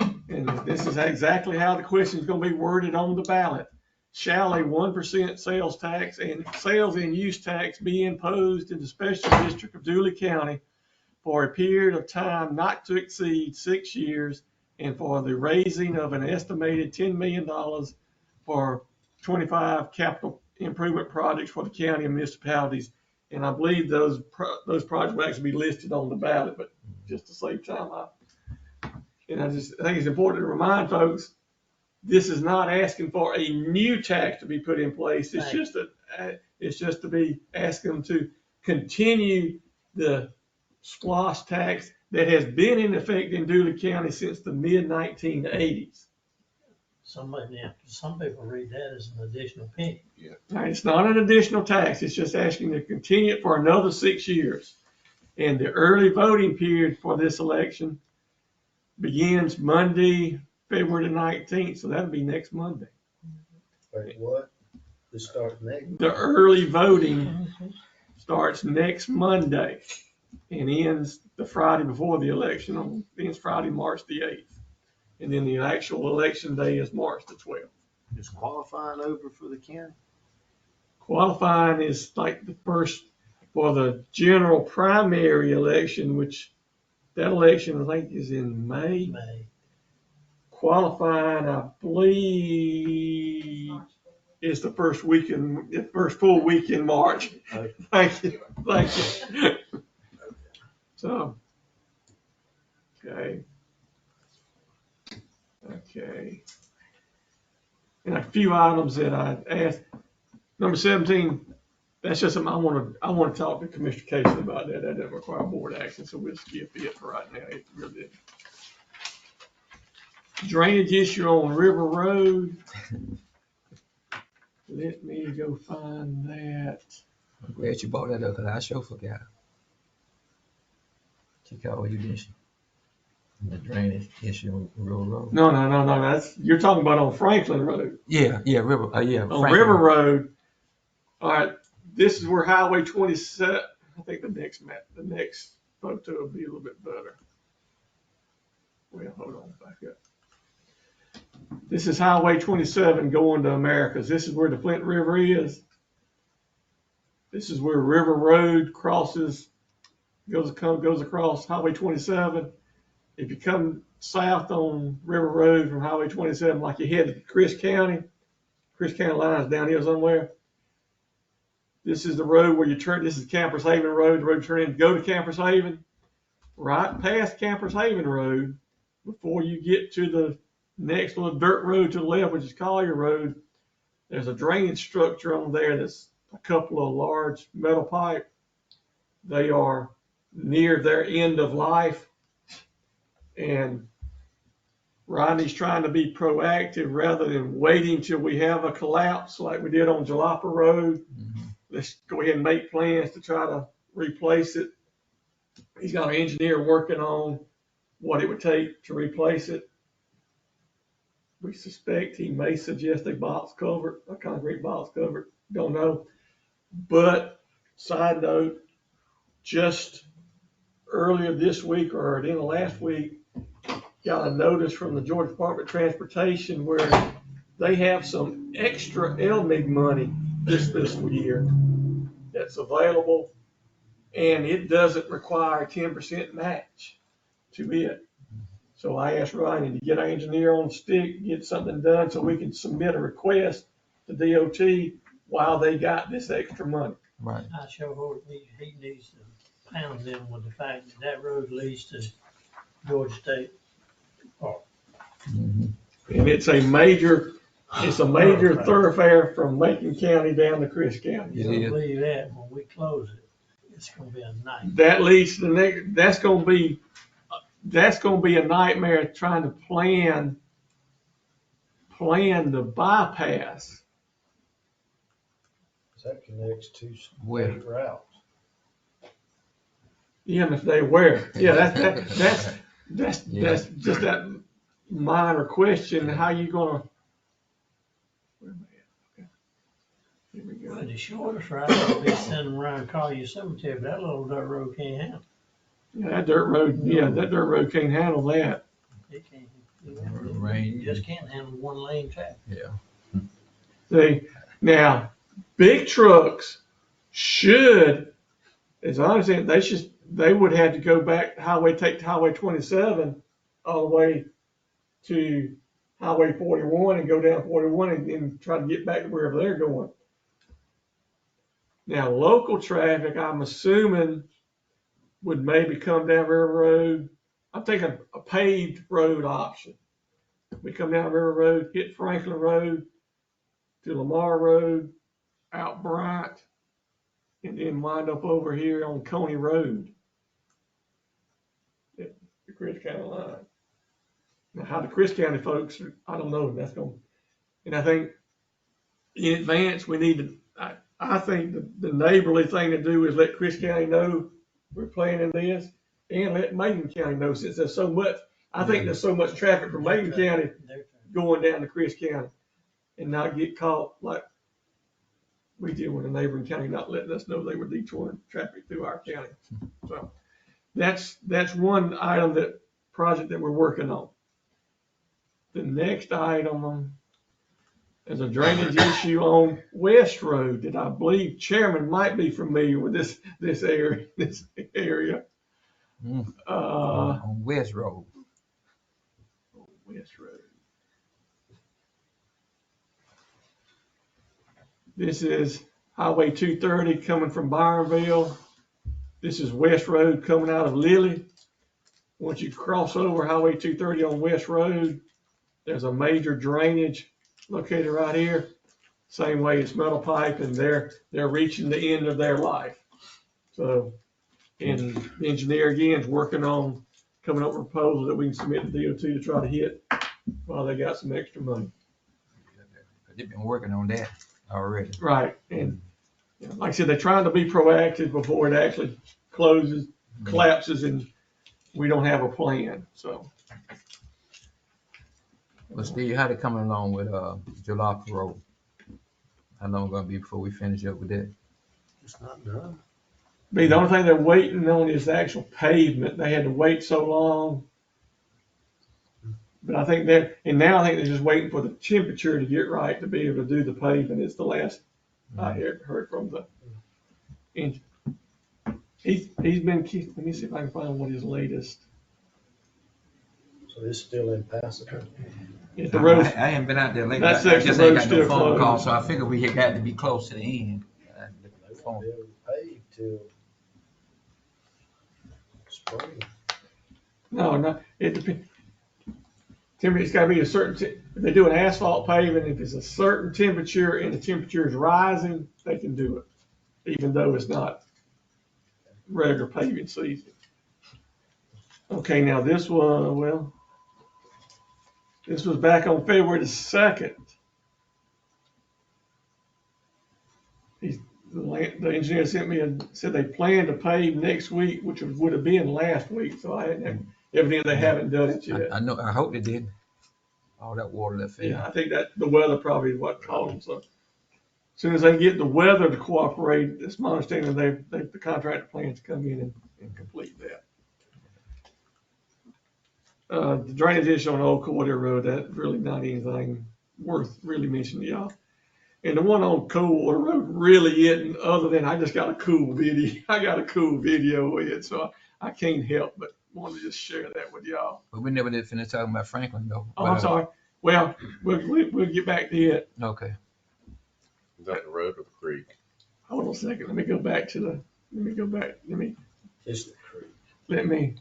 And this is exactly how the question is going to be worded on the ballot. Shall a 1% sales tax and sales and use tax be imposed in the special district of Dooley County for a period of time not to exceed 6 years and for the raising of an estimated $10 million for 25 capital improvement projects for the county and municipalities. And I believe those projects will actually be listed on the ballot, but just to save time, I think it's important to remind folks, this is not asking for a new tax to be put in place. It's just to be asking them to continue the SPLOST tax that has been in effect in Dooley County since the mid-1980s. Some people read that as an additional penny. Now, it's not an additional tax. It's just asking to continue it for another 6 years. And the early voting period for this election begins Monday, February the 19th. So that'll be next Monday. Wait, what? This starts next? The early voting starts next Monday and ends the Friday before the election, ends Friday, March the 8th. And then the actual election day is March the 12th. Is qualifying over for the county? Qualifying is like the first for the general primary election, which that election I think is in May. Qualifying, I believe, is the first full week in March. Okay. Thank you. So, okay. And a few items that I asked. Number 17, that's just something I want to talk to Commissioner Casey about that. That doesn't require board action, so we'll skip it for right now. It really didn't. Drainage issue on River Road. Let me go find that. I'm glad you brought that up, because I sure forgot. Chicago, you didn't. The drainage issue on River Road. No. You're talking about on Franklin Road. Yeah, River. On Franklin. River Road. All right, this is where Highway 27. I think the next photo will be a little bit better. Well, hold on, back up. This is Highway 27 going to Americas. This is where the Flint River is. This is where River Road crosses, goes across Highway 27. If you come south on River Road from Highway 27, like you head to Chris County line's down here somewhere. This is the road where you turn. This is Campers Haven Road. The road you turn in to go to Campers Haven. Right past Campers Haven Road, before you get to the next little dirt road to the left, which is Collier Road, there's a drainage structure on there that's a couple of large metal pipe. They are near their end of life. And Rodney's trying to be proactive rather than waiting till we have a collapse like we did on Jalapa Road. Mm-hmm. Let's go ahead and make plans to try to replace it. He's got an engineer working on what it would take to replace it. We suspect he may suggest a concrete box cover. Don't know. But side note, just earlier this week or at the end of last week, got a notice from the Georgia Department of Transportation where they have some extra LMIG money this fiscal year that's available, and it doesn't require a 10% match to it. So I asked Ryan to get our engineer on the stick, get something done so we can submit a request to DOT while they got this extra money. Right. I sure hope he needs to pound them with the fact that road leads to Georgia State Park. Mm-hmm. And it's a major thoroughfare from Macon County down to Chris County. It So is. believe that when we close it, it's gonna be a night. That leads to the next. That's going to be a nightmare trying to plan the bypass. That connects to Where? state routes. Even if they were, that's just that minor question. How you gonna? Where am I at? Okay. Here we go. Well, the shortest route would be sending around Collier Cemetery, but that little dirt road can't handle. Yeah, that dirt road can't handle that. It can't. Rain. You just can't handle one lane traffic. Yeah. See, now, big trucks should, as I understand, they would have to go back take Highway 27 all the way to Highway 41 and go down 41 and try to get back to wherever they're going. Now, local traffic, I'm assuming, would maybe come down River Road. I'm thinking a paved road option. We come down River Road, hit Franklin Road to Lamar Road, out Bryant, and then wind up over here on Coney Road at the Chris County line. Now, how the Chris County folks, I don't know. And I think in advance we need to. I think the neighborly thing to do is let Chris County know we're planning this, and let Macon County know, since there's so much. I think there's so much traffic from Macon County going down to Chris County, and not get caught like we did with a neighboring county not letting us know they were detouring traffic through our county. So that's one project that we're working on. The next item is a drainage issue on West Road that I believe Chairman might be familiar with this area. On West Road. West Road. This is Highway 230 coming from Byronville. This is West Road coming out of Lilly. Once you cross over Highway 230 on West Road, there's a major drainage located right here. Same way it's metal pipe, and they're reaching the end of their life. So, and the engineer again is working on coming up with a proposal that we can submit to DOT to try to hit while they got some extra money. They've been working on that already. Right, and like I said, they're trying to be proactive before it actually collapses, and we don't have a plan. So, well, Steve, how they coming along with Jalapa Road? How long gonna be before we finish up with that? It's not done. the only thing they're waiting on is the actual pavement. They had to wait so long. But I think now I think they're just waiting for the temperature to get right to be able to do the pavement. It's the last I heard from the engineer. He's been, let me see if I can find what his latest. So it's still impassable. The road, I haven't been out there lately. That I section just of ain't road's got no still phone call, closed. so I figured we had got to be close to the end. They won't be able to pave till spring. no, it depends. It's got to be a certain, if they do an asphalt paving, if it's a certain temperature and the temperature is rising, they can do it, even though it's not regular paving season. Okay, now this was back on February the 2nd. The engineer sent me and said they plan to pave next week, which would have been last week. So evidently they haven't done it yet. I know. I hope they did. All that water that fell. Yeah, I think that the weather probably is what caused them. So as soon as they get the weather to cooperate, it's my understanding the contractor plans to come in and complete that. The drainage issue on Old Cordero Road, that really not anything worth really mentioning to y'all. And the one on Coldwater Road really isn't, other than I just got a cool video. I got a cool video with it, so I can't help but want to just share that with y'all. But we never did finish talking about Franklin though. Oh, I'm sorry. Well, we'll get back to it. Okay. Is that the road or the creek? Hold on a second. Let me go back. It's the creek. Let me.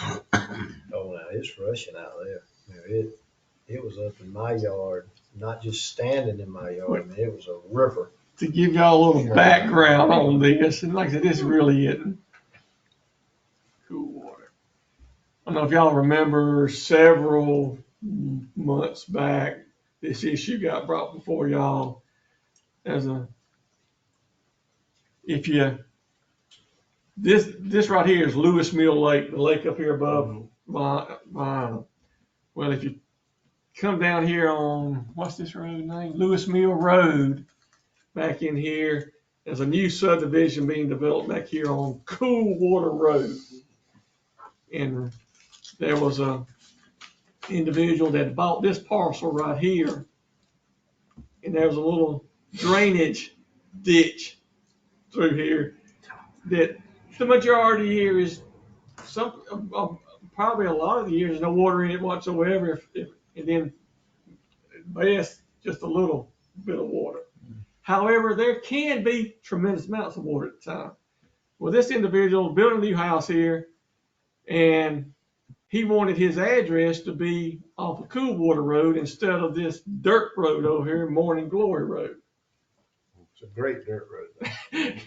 Oh, now it's rushing out there. I mean, it was up in my yard, not just standing in my yard. I mean, it was a river. To give y'all a little background on this, and like I said, this really isn't cool water. I don't know if y'all remember several months back, this issue got brought before y'all this right here is Lewis Mill Lake, the lake up here above well, if you come down here on, what's this road name? Lewis Mill Road, back in here, there's a new subdivision being developed back here on Coolwater Road. And there was a individual that bought this parcel right here. And there was a little drainage ditch through here, that the majority here is probably a lot of the years, no water in it whatsoever, and then best, just a little bit of water. However, there can be tremendous amounts of water at the time. Well, this individual built a new house here, and he wanted his address to be off of Coolwater Road instead of this dirt road over here, Morning Glory Road. It's a great dirt road.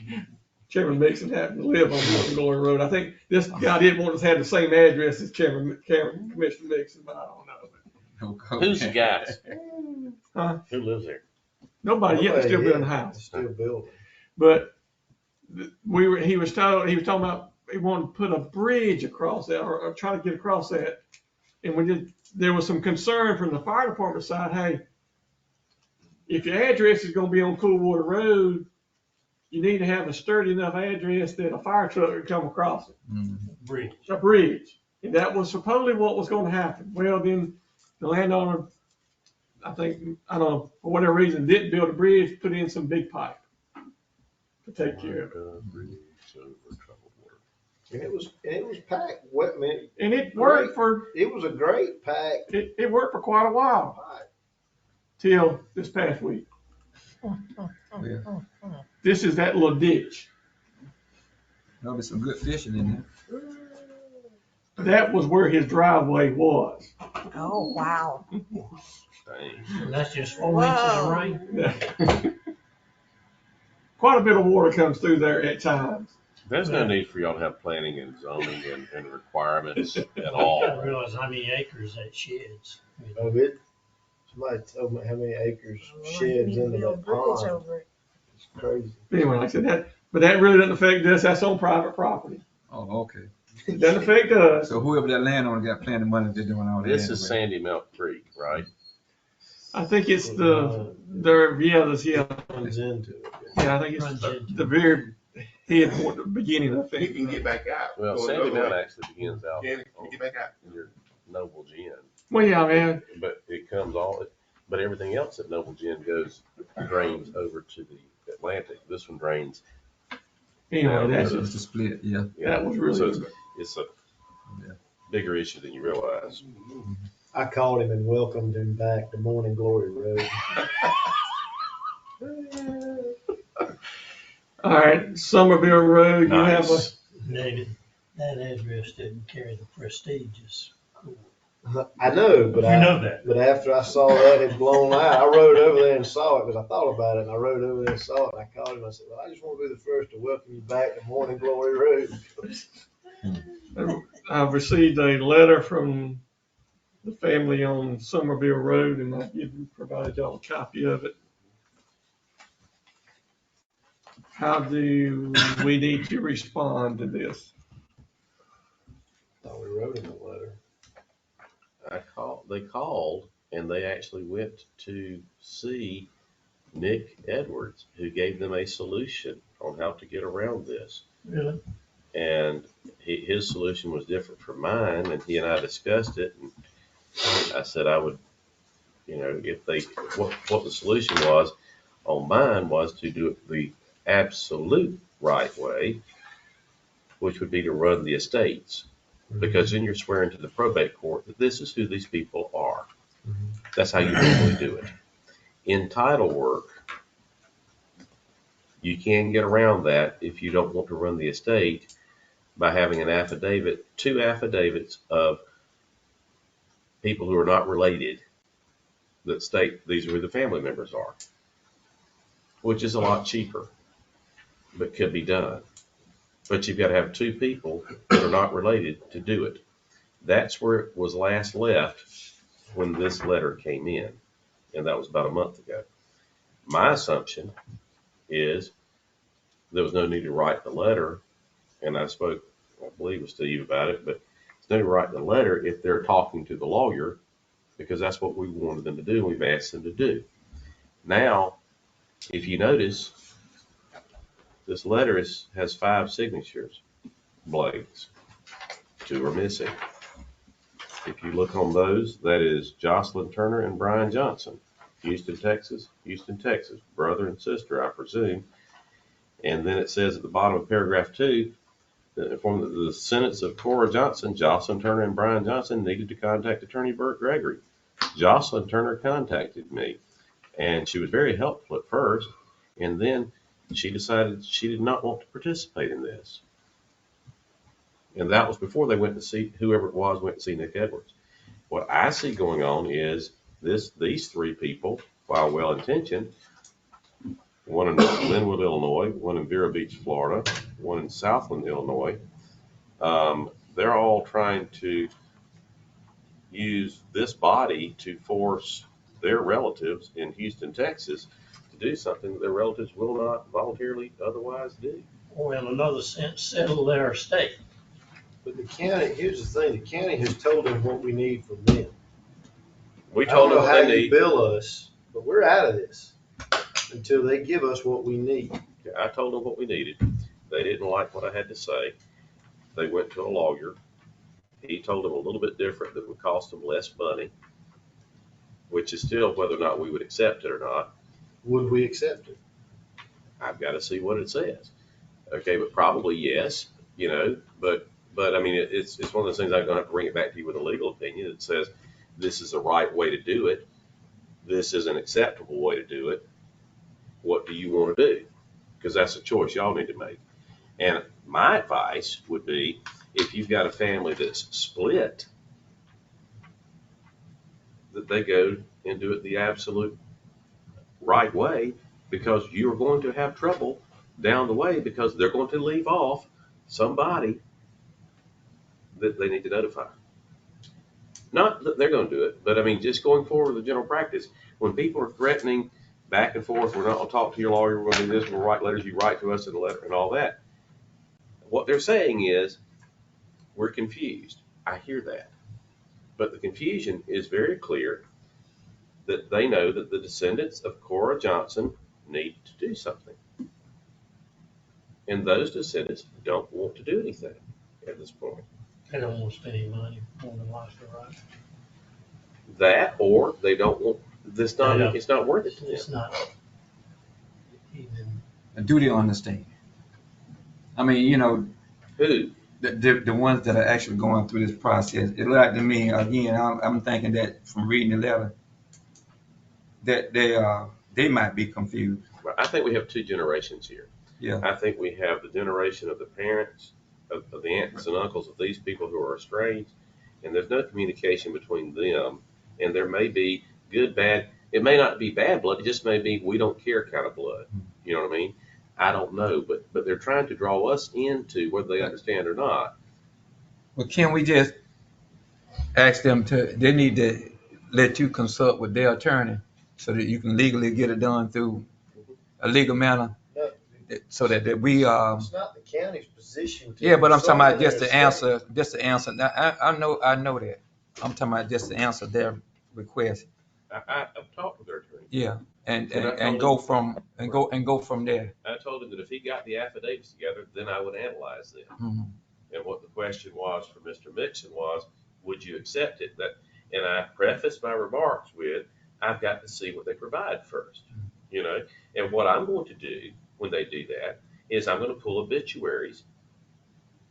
Chairman Mixon happened to live on Morning Glory Road. I think this guy didn't want us to have the same address as Commissioner Mixon, but I don't know. Who's the guys? Huh? Who lives there? Nobody yet, Nobody still building yet. the house. It's still building. But he was talking about he wanted to put a bridge across that or try to get across that. And there was some concern from the fire department side, hey, if your address is going to be on Coolwater Road, you need to have a sturdy enough address that a fire truck could come across it. Bridge. A bridge. And that was supposedly what was going to happen. Well, then the landowner, I don't know, for whatever reason, didn't build a bridge, put in some big pipe to take care of it. And it was packed. What man? And it worked It was a great pack. it worked for quite a while, Pipe. till this past week. Yeah. This is that little ditch. There'll be some good fishing in That was where his driveway was. Oh, wow. Dang. And that's just 4 inches of Whoa. rain. Quite a bit of water comes through there at times. There's no need for y'all to have planning and zoning and requirements at I didn't all. realize how many acres that sheds. Of it. Somebody told me how many acres sheds into that pond. It's crazy. Anyway, like I said, but that really doesn't affect us. That's on private property. it. Oh, okay. It doesn't affect us. So whoever that landowner got plenty of money, they're doing all that. This is anyway. Sandy Milk Creek, right? I think it's yeah, Runs into it. I think Runs it's into the very head point, the beginning of You it. can get back out. Well, Go Sandy the other Milk way. actually begins out Can you get back out? in your Noble Gin, Well, yeah, man. but it comes all, but everything else at Noble Gin drains over to the Atlantic. This one drains. Anyway, that's It's a split, yeah. that was really So it's a Yeah. bigger issue than you realize. I called him and welcomed him back to Morning Glory Road. all right. Somerville Road. You have a Nice. David, that address didn't carry the prestigious. I know, but You I know that. but after I saw that had blown out, I rode over there and saw it because I thought about it and I rode over there and saw it and I called him. I said, well, I just want to be the first to welcome you back to Morning Glory Road. I've received a letter from the family on Somerville Road, and I've provided y'all a copy of it. How do we need to respond to this? Thought we wrote him a letter. They called and they actually went to see Nick Edwards, who gave them a solution on how to get around this. Really? And his solution was different from mine, and he and I discussed it. And I said I would, what the solution was on mine was to do it the absolute right way, which would be to run the estates. Because then you're swearing to the probate court that this is who these people are. That's how you normally do it. In title work, you can get around that if you don't want to run the estate by having an affidavit, 2 affidavits of people who are not related that state these are who the family members are, which is a lot cheaper, but could be done. But you've got to have 2 people that are not related to do it. That's where it was last left when this letter came in, and that was about a month ago. My assumption is there was no need to write the letter, and I spoke, I believe, with Steve about it, but there's no need to write the letter if they're talking to the lawyer, because that's what we wanted them to do, and we've asked them to do. Now, if you notice, this letter has 5 signatures, Blake's. 2 are missing. If you look on those, that is Jocelyn Turner and Brian Johnson. Houston, Texas, brother and sister, I presume. And then it says at the bottom of paragraph 2, that from the sentence of Cora Johnson, Jocelyn Turner and Brian Johnson needed to contact attorney Burt Gregory. Jocelyn Turner contacted me, and she was very helpful at first, and then she decided she did not want to participate in this. And that was before they went to see, whoever it was went to see Nick Edwards. What I see going on is these 3 people, while well-intentioned, one in Linwood, Illinois, one in Vero Beach, Florida, one in Southland, Illinois. They're all trying to use this body to force their relatives in Houston, Texas, to do something that their relatives will not voluntarily otherwise do. Or in another sense, settle their estate. But the county, here's the thing, the county has told them what we need from them. We told them I what don't know how they you need. bill us, but we're out of this until they give us what we need. I told them what we needed. They didn't like what I had to say. They went to a lawyer. He told them a little bit different that would cost them less money, which is still whether or not we would accept it or not. Would we accept it? I've got to see what it says. Okay, but probably yes, but I mean, it's one of those things I'm going to have to bring it back to you with a legal opinion that says this is the right way to do it. This is an acceptable way to do it. What do you want to do? Because that's a choice y'all need to make. And my advice would be, if you've got a family that's split, that they go and do it the absolute right way, because you're going to have trouble down the way because they're going to leave off somebody that they need to notify. Not that they're going to do it, but I mean, just going forward with the general practice. When people are threatening back and forth, we're not going to talk to your lawyer, we're going to do this, we'll write letters, you write to us in a letter and all that. What they're saying is, we're confused. I hear that. But the confusion is very clear that they know that the descendants of Cora Johnson need to do something. And those descendants don't want to do anything at this point. They don't want to spend any money on the life, right? That, or they don't want, it's not worth it to them. It's not even. A duty to understand. I mean, Who? the ones that are actually going through this process. It looked like to me, again, I'm thinking that from reading the letter, that they might be confused. Well, I think we have 2 generations here. Yeah. I think we have the generation of the parents, of the aunts and uncles of these people who are estranged, and there's no communication between them. And there may be good, bad. It may not be bad blood. It just may be we don't care kind of blood. You know what I mean? I don't know, but they're trying to draw us into whether they understand or not. Well, can we just ask them they need to let you consult with their attorney so that you can legally get it done through a legal manner? No, So that we it's not the county's position to. yeah, but I'm talking about consult just their the answer. Now, I know that. I'm talking about just to answer their request. I've talked with their attorney. Yeah, and And I go told from from there. I told him that if he got the affidavits together, then I would analyze them. Mhm. And what the question was for Mr. Mixon was, would you accept it? And I prefaced my remarks with, I've got to see what they provide first, And what I'm going to do when they do that is I'm going to pull obituaries,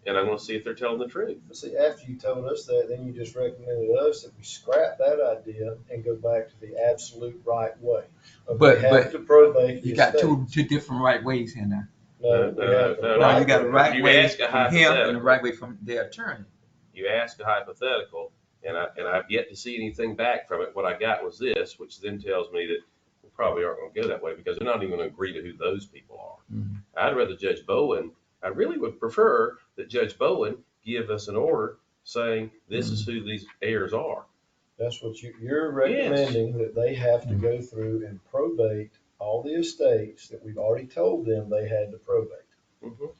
and I'm going to see if they're telling the truth. But see, after you told us that, then you just recommended us that we scrap that idea and go back to the absolute right way. But- We have to probate the You got estate. two different right ways here now. No, we have the No, Now right you got a way. right You way ask a from him and a hypothetical. right way from their attorney. You asked a hypothetical, and I've yet to see anything back from it. What I got was this, which then tells me that we probably aren't going to go that way because they're not even going to agree to who those people are. Mhm. I'd rather Judge Bowen, I really would prefer that Judge Bowen give us an order saying this is who these heirs are. That's what you're recommending, that they have to go through and probate all the estates that we've already told them they had to probate. Mhm. So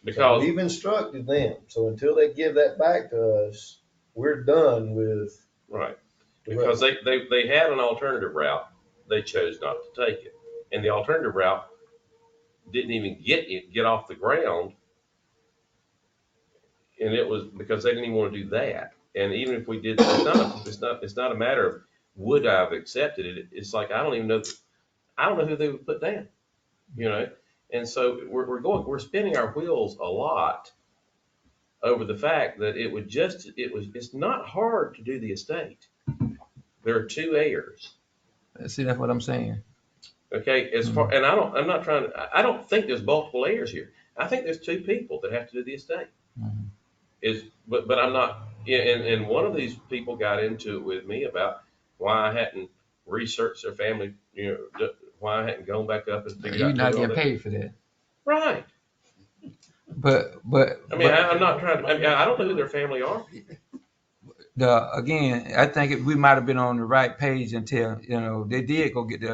Because, we've instructed them, so until they give that back to us, we're done with. right, the because rest. they had an alternative route. They chose not to take it. And the alternative route didn't even get off the ground. And it was because they didn't even want to do that. And even if we did, it's not a matter of would I have accepted it. It's like, I don't know who they would put down, And so we're spinning our wheels a lot over the fact that it's not hard to do the estate. There are two heirs. See, that's what I'm saying. Okay, and I don't think there's multiple heirs here. I think there's two people that have to do the estate. But I'm not, and one of these people got into it with me about why I hadn't researched their family, why I hadn't gone back up and figured out. You're not getting paid for that. Right. But I mean, I'm not trying to, I don't know who their family are. Again, I think we might have been on the right page until, they did go get the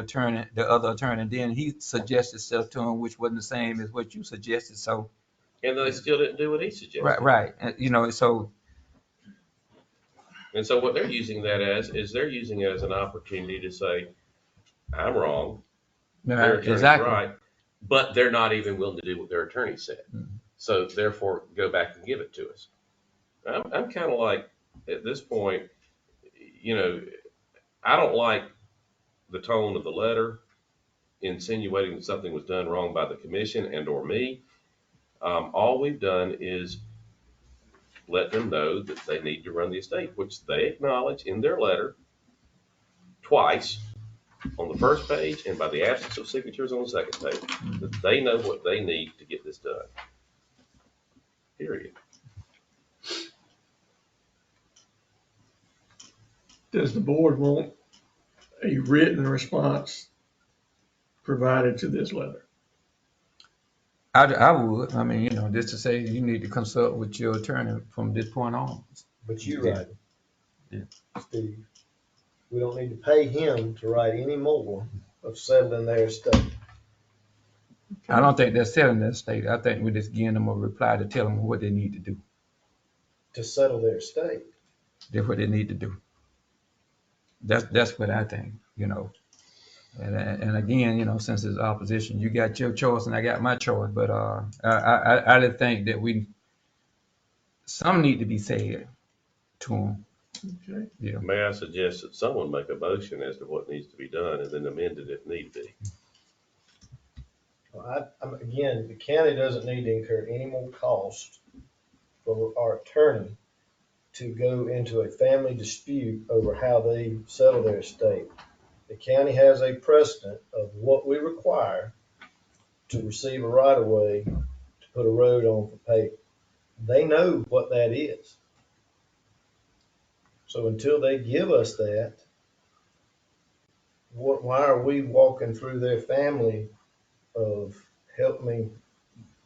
other attorney, and then he suggested stuff to him which wasn't the same as what you suggested. So, and they still didn't do what he suggested. Right. So. And so what they're using that as they're using it as an opportunity to say, I'm wrong. Their attorney's Exactly. right, but they're not even willing to do what their attorney said. So therefore, go back and give it to us. I'm kind of like, at this point, I don't like the tone of the letter insinuating that something was done wrong by the commission and or me. All we've done is let them know that they need to run the estate, which they acknowledge in their letter twice, on the first page and by the absence of signatures on the second page, that they know what they need to get this done. Period. Does the board want a written response provided to this letter? I would. I mean, just to say you need to consult with your attorney from this point on. But you write it. Yeah. Steve. We don't need to pay him to write any more of settling their estate. I don't think they're selling their estate. I think we're just giving them a reply to tell them what they need to do. To settle their estate. That's what they need to do. That's what I think, And again, since it's opposition, you got your choice and I got my choice. But I just think that some need to be said to them. Okay. Yeah. May I suggest that someone make a motion as to what needs to be done and then amend it if need be? Well, again, the county doesn't need to incur any more cost for our attorney to go into a family dispute over how they settle their estate. The county has a precedent of what we require to receive a right of way to put a road on for paving. They know what that is. So until they give us that, why are we walking through their family of help me?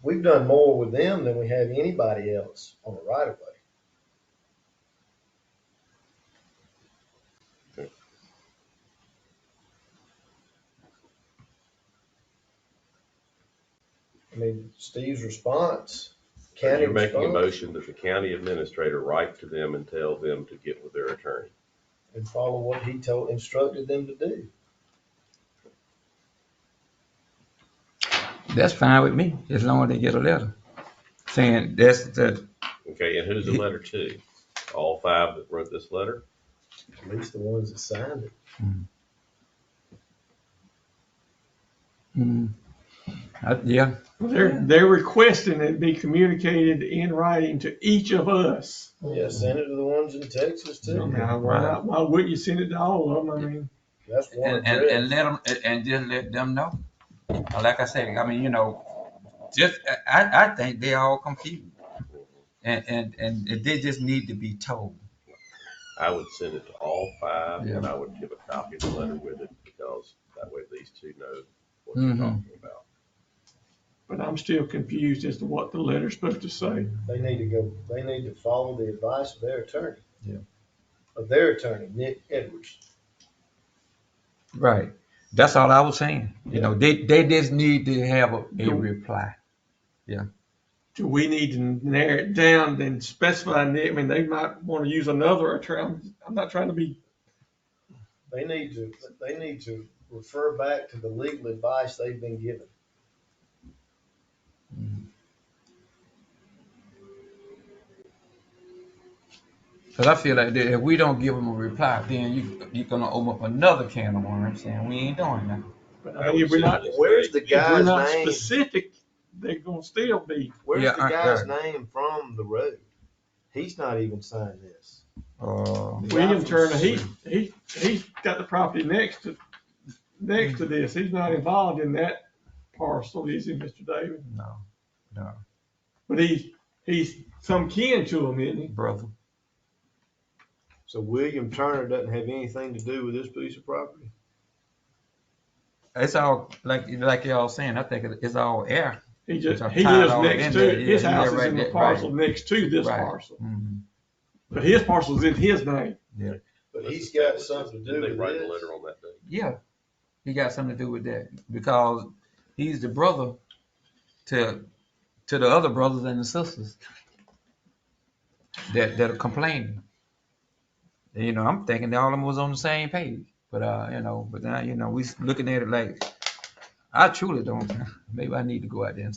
We've done more with them than we have anybody else on the right of way. I mean, Steve's response, So you're making a motion that the county administrator write to them and tell them to get with their attorney. And follow what he instructed them to do. That's fine with me, as long as they get a letter saying that's the. Okay, and who's the letter to? All five that wrote this letter? At least the ones that signed it. Yeah. They're requesting it be communicated in writing to each of us. Yeah, send it to the ones in Texas too. Now, why wouldn't you send it to all of them? I mean, that's one. And let them just let them know. Like I said, I mean, I think they all confused, and they just need to be told. I would send it to all five, and I would give a copy of the letter with it because that way these two know what they're talking about. But I'm still confused as to what the letter's supposed to say. They need to follow the advice of their attorney. Yeah. Of their attorney, Nick Edwards. Right. That's all I was saying. They just need to have a reply. Yeah. Do we need to narrow it down and specify? I mean, they might want to use another attorney. I'm not trying to be. They need to refer back to the legal advice they've been given. Because I feel like that if we don't give them a reply, then you're gonna open up another can of worms, and we ain't doing that. But I mean, if we're not, Where's the if we're guy's not name? specific, they're gonna still be. Where's Yeah, the I- guy's name from the road? He's not even signed this. William Turner, he's got the property next to this. He's not involved in that parcel, is he, Mr. David? No, But he's some kin to him, isn't he? brother. So William Turner doesn't have anything to do with this piece of property? It's all, like y'all saying, I think it's all air. He Which I'm lives tired of next in to, there. his Yeah, house is right in the there, parcel right. next to this Right. parcel. Mhm. But his parcel's in his name. But he's got something to do Did they with write a this? letter on that day? Yeah, he got something to do with that because he's the brother to the other brothers and the sisters that are complaining. And, you know, I'm thinking all of them was on the same page, but you know, but now you know we looking at it like I truly don't. Maybe I need to go out there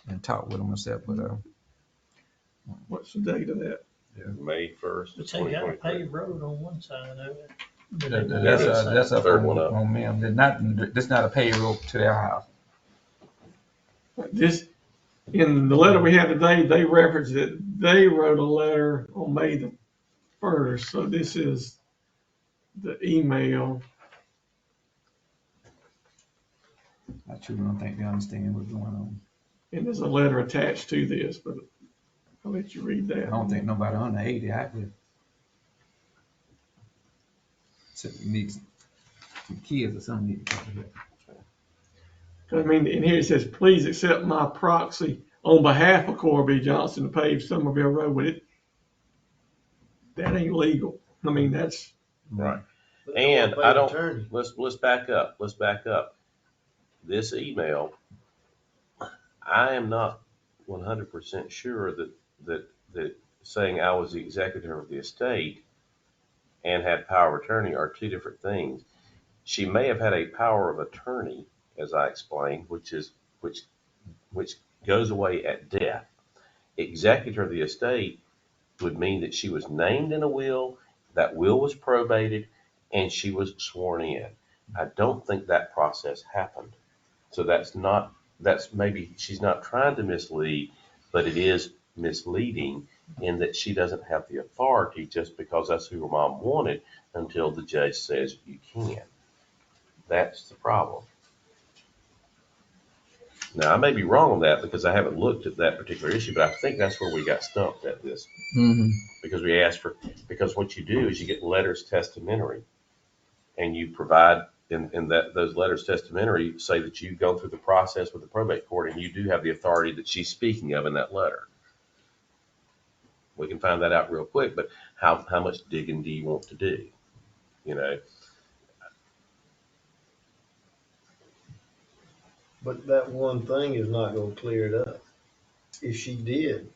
and talk with him myself, but What's the date of that? May 1st, But they got a 2023. paved road on one side of it. that's up Third one up. on them. This not a paved road to their house. This, in the letter we have today, they reference that they wrote a letter on May the 1st. So this is the email. I truly don't think they understand what's going on. And there's a letter attached to this, but I'll let you read that. I don't think nobody under 80 out there. So you need some kids or something need to come here. I mean, in here it says, please accept my proxy on behalf of Corby Johnson to pave Somerville Road. But that ain't legal. I mean, that's, Right. But they And wanna pay I the don't, attorney. let's back up. Let's back up. This email, I am not 100% sure that saying I was the executor of the estate and had power of attorney are two different things. She may have had a power of attorney, as I explained, which goes away at death. Executor of the estate would mean that she was named in a will, that will was probated, and she was sworn in. I don't think that process happened. So that's maybe she's not trying to mislead, but it is misleading in that she doesn't have the authority just because that's who her mom wanted until the judge says you can. That's the problem. Now, I may be wrong on that because I haven't looked at that particular issue, but I think that's where we got stumped at this. Mm-hmm. Because we asked because what you do is you get letters testamentary and you provide in those letters testamentary say that you've gone through the process with the probate court and you do have the authority that she's speaking of in that letter. We can find that out real quick, but how much digging do you want to do? You know? But that one thing is not gonna clear it up. If she did,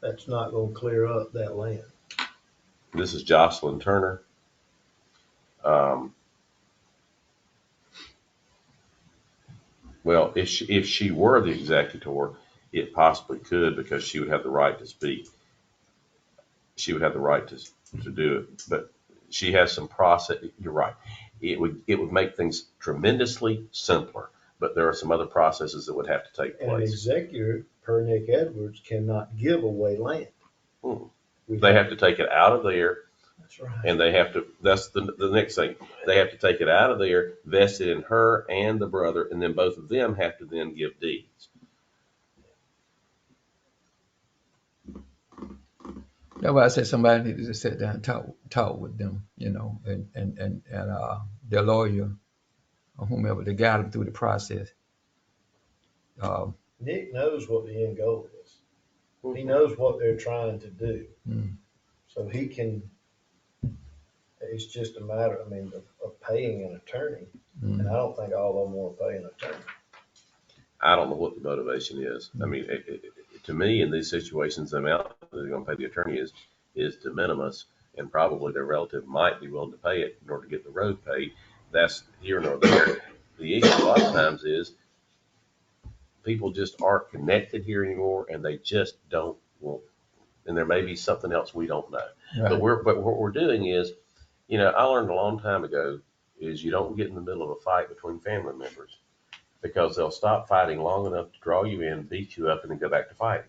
that's not gonna clear up that land. This is Jocelyn Turner. Well, if she were the executor, it possibly could because she would have the right to speak. She would have the right to do it, but she has some process. You're right. It would make things tremendously simpler, but there are some other processes that would have to take And an place. executor, per Nick Edwards, cannot give away land. They have to take it out of there. That's right. And they have to, that's the next thing. They have to take it out of there, vest it in her and the brother, and then both of them have to then give deeds. That's why I said somebody needed to sit down and talk with them, you know, and their lawyer or whomever to guide them through the process. Nick knows what the end goal is. He knows what they're trying to do. So he can, it's just a matter, I mean, of paying an attorney. And I don't think all of them want to pay an attorney. I don't know what the motivation is. I mean, to me, in these situations, the amount that they're going to pay the attorney is de minimis, and probably their relative might be willing to pay it in order to get the road paid. That's here nor there. The issue a lot of times is people just aren't connected here anymore, and they just don't want. And there may be something else we don't know. Right. But what we're doing is, you know, I learned a long time ago is you don't get in the middle of a fight between family members, because they'll stop fighting long enough to draw you in, beat you up, and then go back to fighting.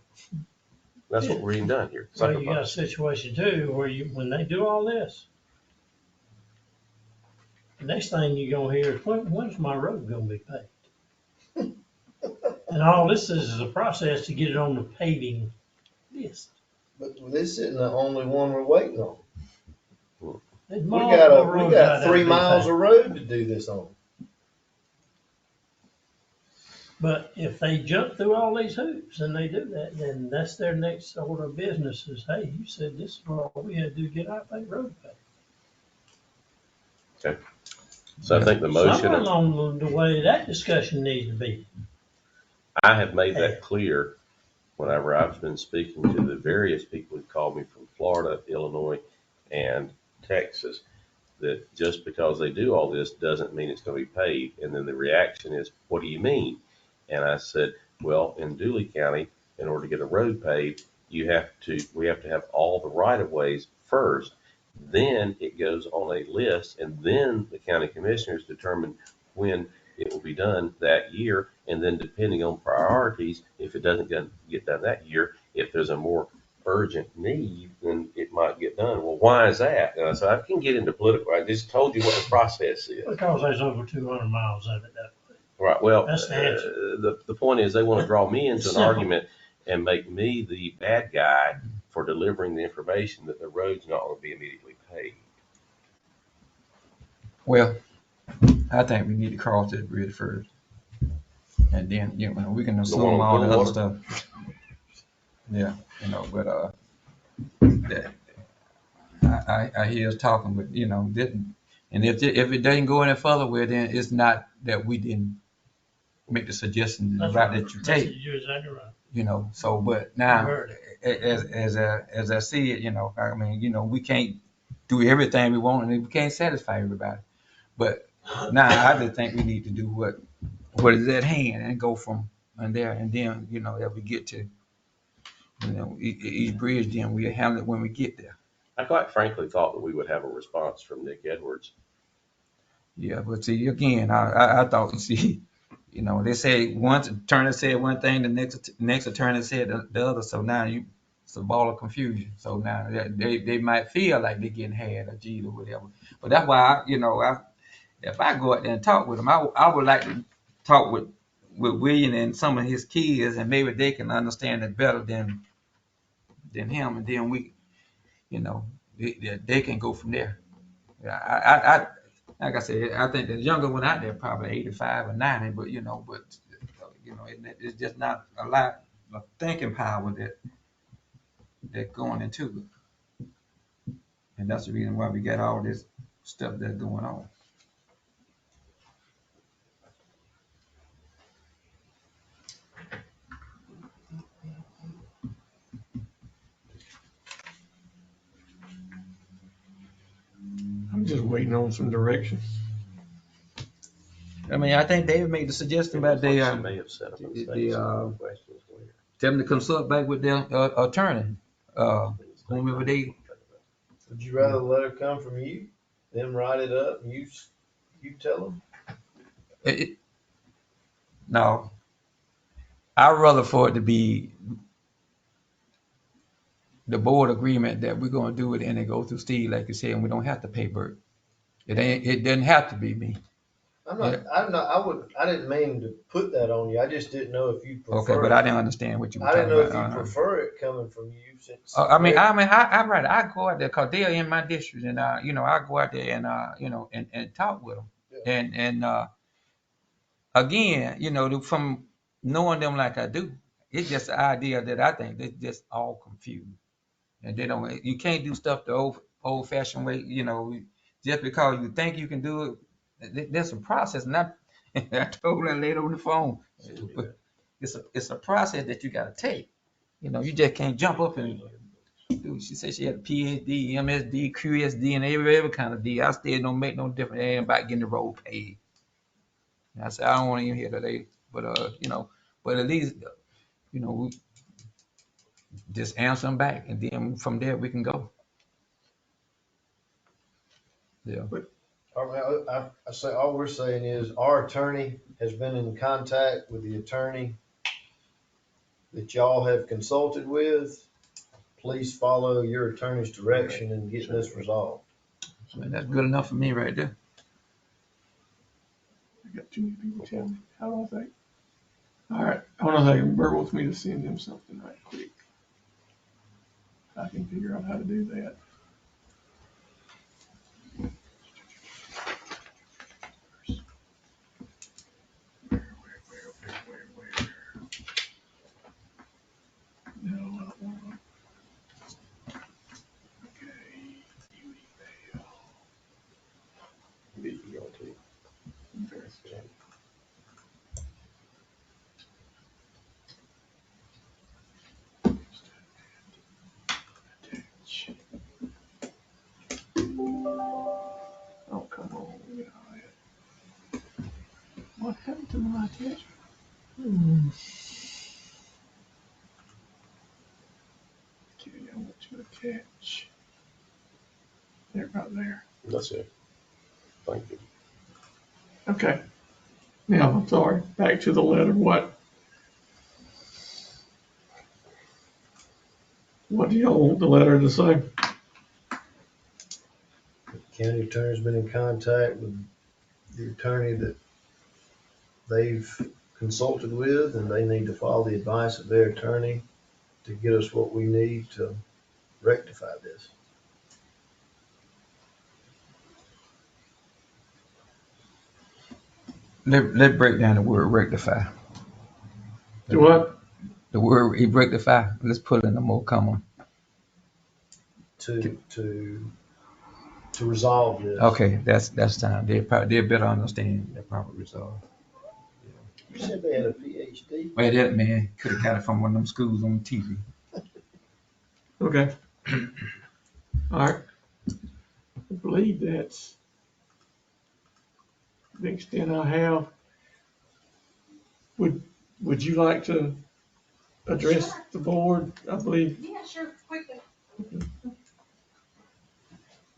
That's what we're being done here. So you got a Sacrifice. situation too, where when they do all this, the next thing you're gonna hear is, when's my road gonna be paved? And all this is a process to get it on the paving list. But this isn't the only one we're waiting on. There's We multiple got roads out there 3 to be miles paved. of road to do this on. But if they jump through all these hoops and they do that, then that's their next order of business is, hey, you said this is what we had to do to get our paved road paved. So I think the motion, Somewhere along the way, that discussion needs to be. I have made that clear whenever I've been speaking to the various people who called me from Florida, Illinois, and Texas, that just because they do all this doesn't mean it's going to be paid. And then the reaction is, what do you mean? And I said, well, in Dooley County, in order to get a road paved, we have to have all the right of ways first. Then it goes on a list, and then the county commissioners determine when it will be done that year. And then depending on priorities, if it doesn't get done that year, if there's a more urgent need, then it might get done. Well, why is that? And I said, I can get into political. I just told you what the process is. Because there's over 200 miles of it that way. Right. Well, That's the answer. The point is they want to draw me into an Simple. argument and make me the bad guy for delivering the information that the road's not going to be immediately paid. Well, I think we need to cross this bridge first. And then, you know, we can assume all the other stuff. Yeah, you know, but, that, I hear us talking, but, you know, didn't, and if it doesn't go any further, well, then it's not that we didn't make the suggestion, the That's route right. that you take, You're exactly right. you know, so, but You now, heard it. as I see it, you know, I mean, you know, we can't do everything we want and we can't satisfy everybody. But now I just think we need to do what is at hand and go from there. And then, you know, if we get to, you know, each bridge, then we'll handle it when we get there. I quite frankly thought that we would have a response from Nick Edwards. Yeah, but see, again, I thought, see, you know, they say one attorney said one thing, the next attorney said the other. So now it's a ball of confusion. So now they might feel like they're getting had or G'd or whatever. But that's why, if I go out there and talk with them, I would like to talk with William and some of his kids, and maybe they can understand it better than him, and then we, you know, they can go from there. Yeah, I like I said, I think the younger one out there probably 85 or 90, but it's just not a lot of thinking power that going into it, and that's the reason why we got all this stuff that's going on. I'm just waiting on some direction. I mean, I think David made the suggestion about She may have set up and said some questions later. tell them to consult back with their attorney. Whomever they. Would you rather the letter come from you, them write it up, and you tell them? No, I'd rather for it to be the board agreement that we're going to do it, and it go through Steve, like you said, and we don't have to pay Bert. It doesn't have to be me. I didn't mean to put that on you. I just didn't know if you prefer. Okay, but I didn't understand what you were I talking didn't know about. if you prefer it coming from you. Since I'd rather I go out there because they're in my district, and I go out there and and talk with them, and again, from knowing them like I do, it's just the idea that I think they're just all confused, and you can't do stuff the old fashioned way, just because you think you can do it. There's a process, and I told her later on the phone, but it's a process that you got to take. You just can't jump up and do. She said she had a PhD, MSD, QSD, and every kind of D. I still don't make no difference. It ain't about getting the road paid. And I said I don't want to even hear today, but but at least we just answer them back, and then from there we can go. Yeah. I say, all we're saying is our attorney has been in contact with the attorney that y'all have consulted with. Please follow your attorney's direction in getting this resolved. So that's good enough for me right there. I got too many people telling me. How do I think? All right, hold on a second. Bear with me to send him something right quick. I can figure out how to do that. Where? No, I don't want to. Okay, new email. BERT. Attach. Oh, come on. You know, what happened to my attachment? Okay, I want to attach. There, right there. That's it. Thank you. Okay. Now, I'm sorry. Back to the letter. What do y'all want the letter to say? The county attorney's been in contact with the attorney that they've consulted with, and they need to follow the advice of their attorney to get us what we need to rectify this. Let's break down the word rectify. Do what? The word rectify, let's put in a more common. To resolve this. Okay, that's time. They'll better understand that proper resolve. You said they had a PhD? Well, that man could have got it from one of them schools on TV. Okay. All right. I believe that's the extent I have. Would you like to address the board? I believe. Yeah, sure, quickly.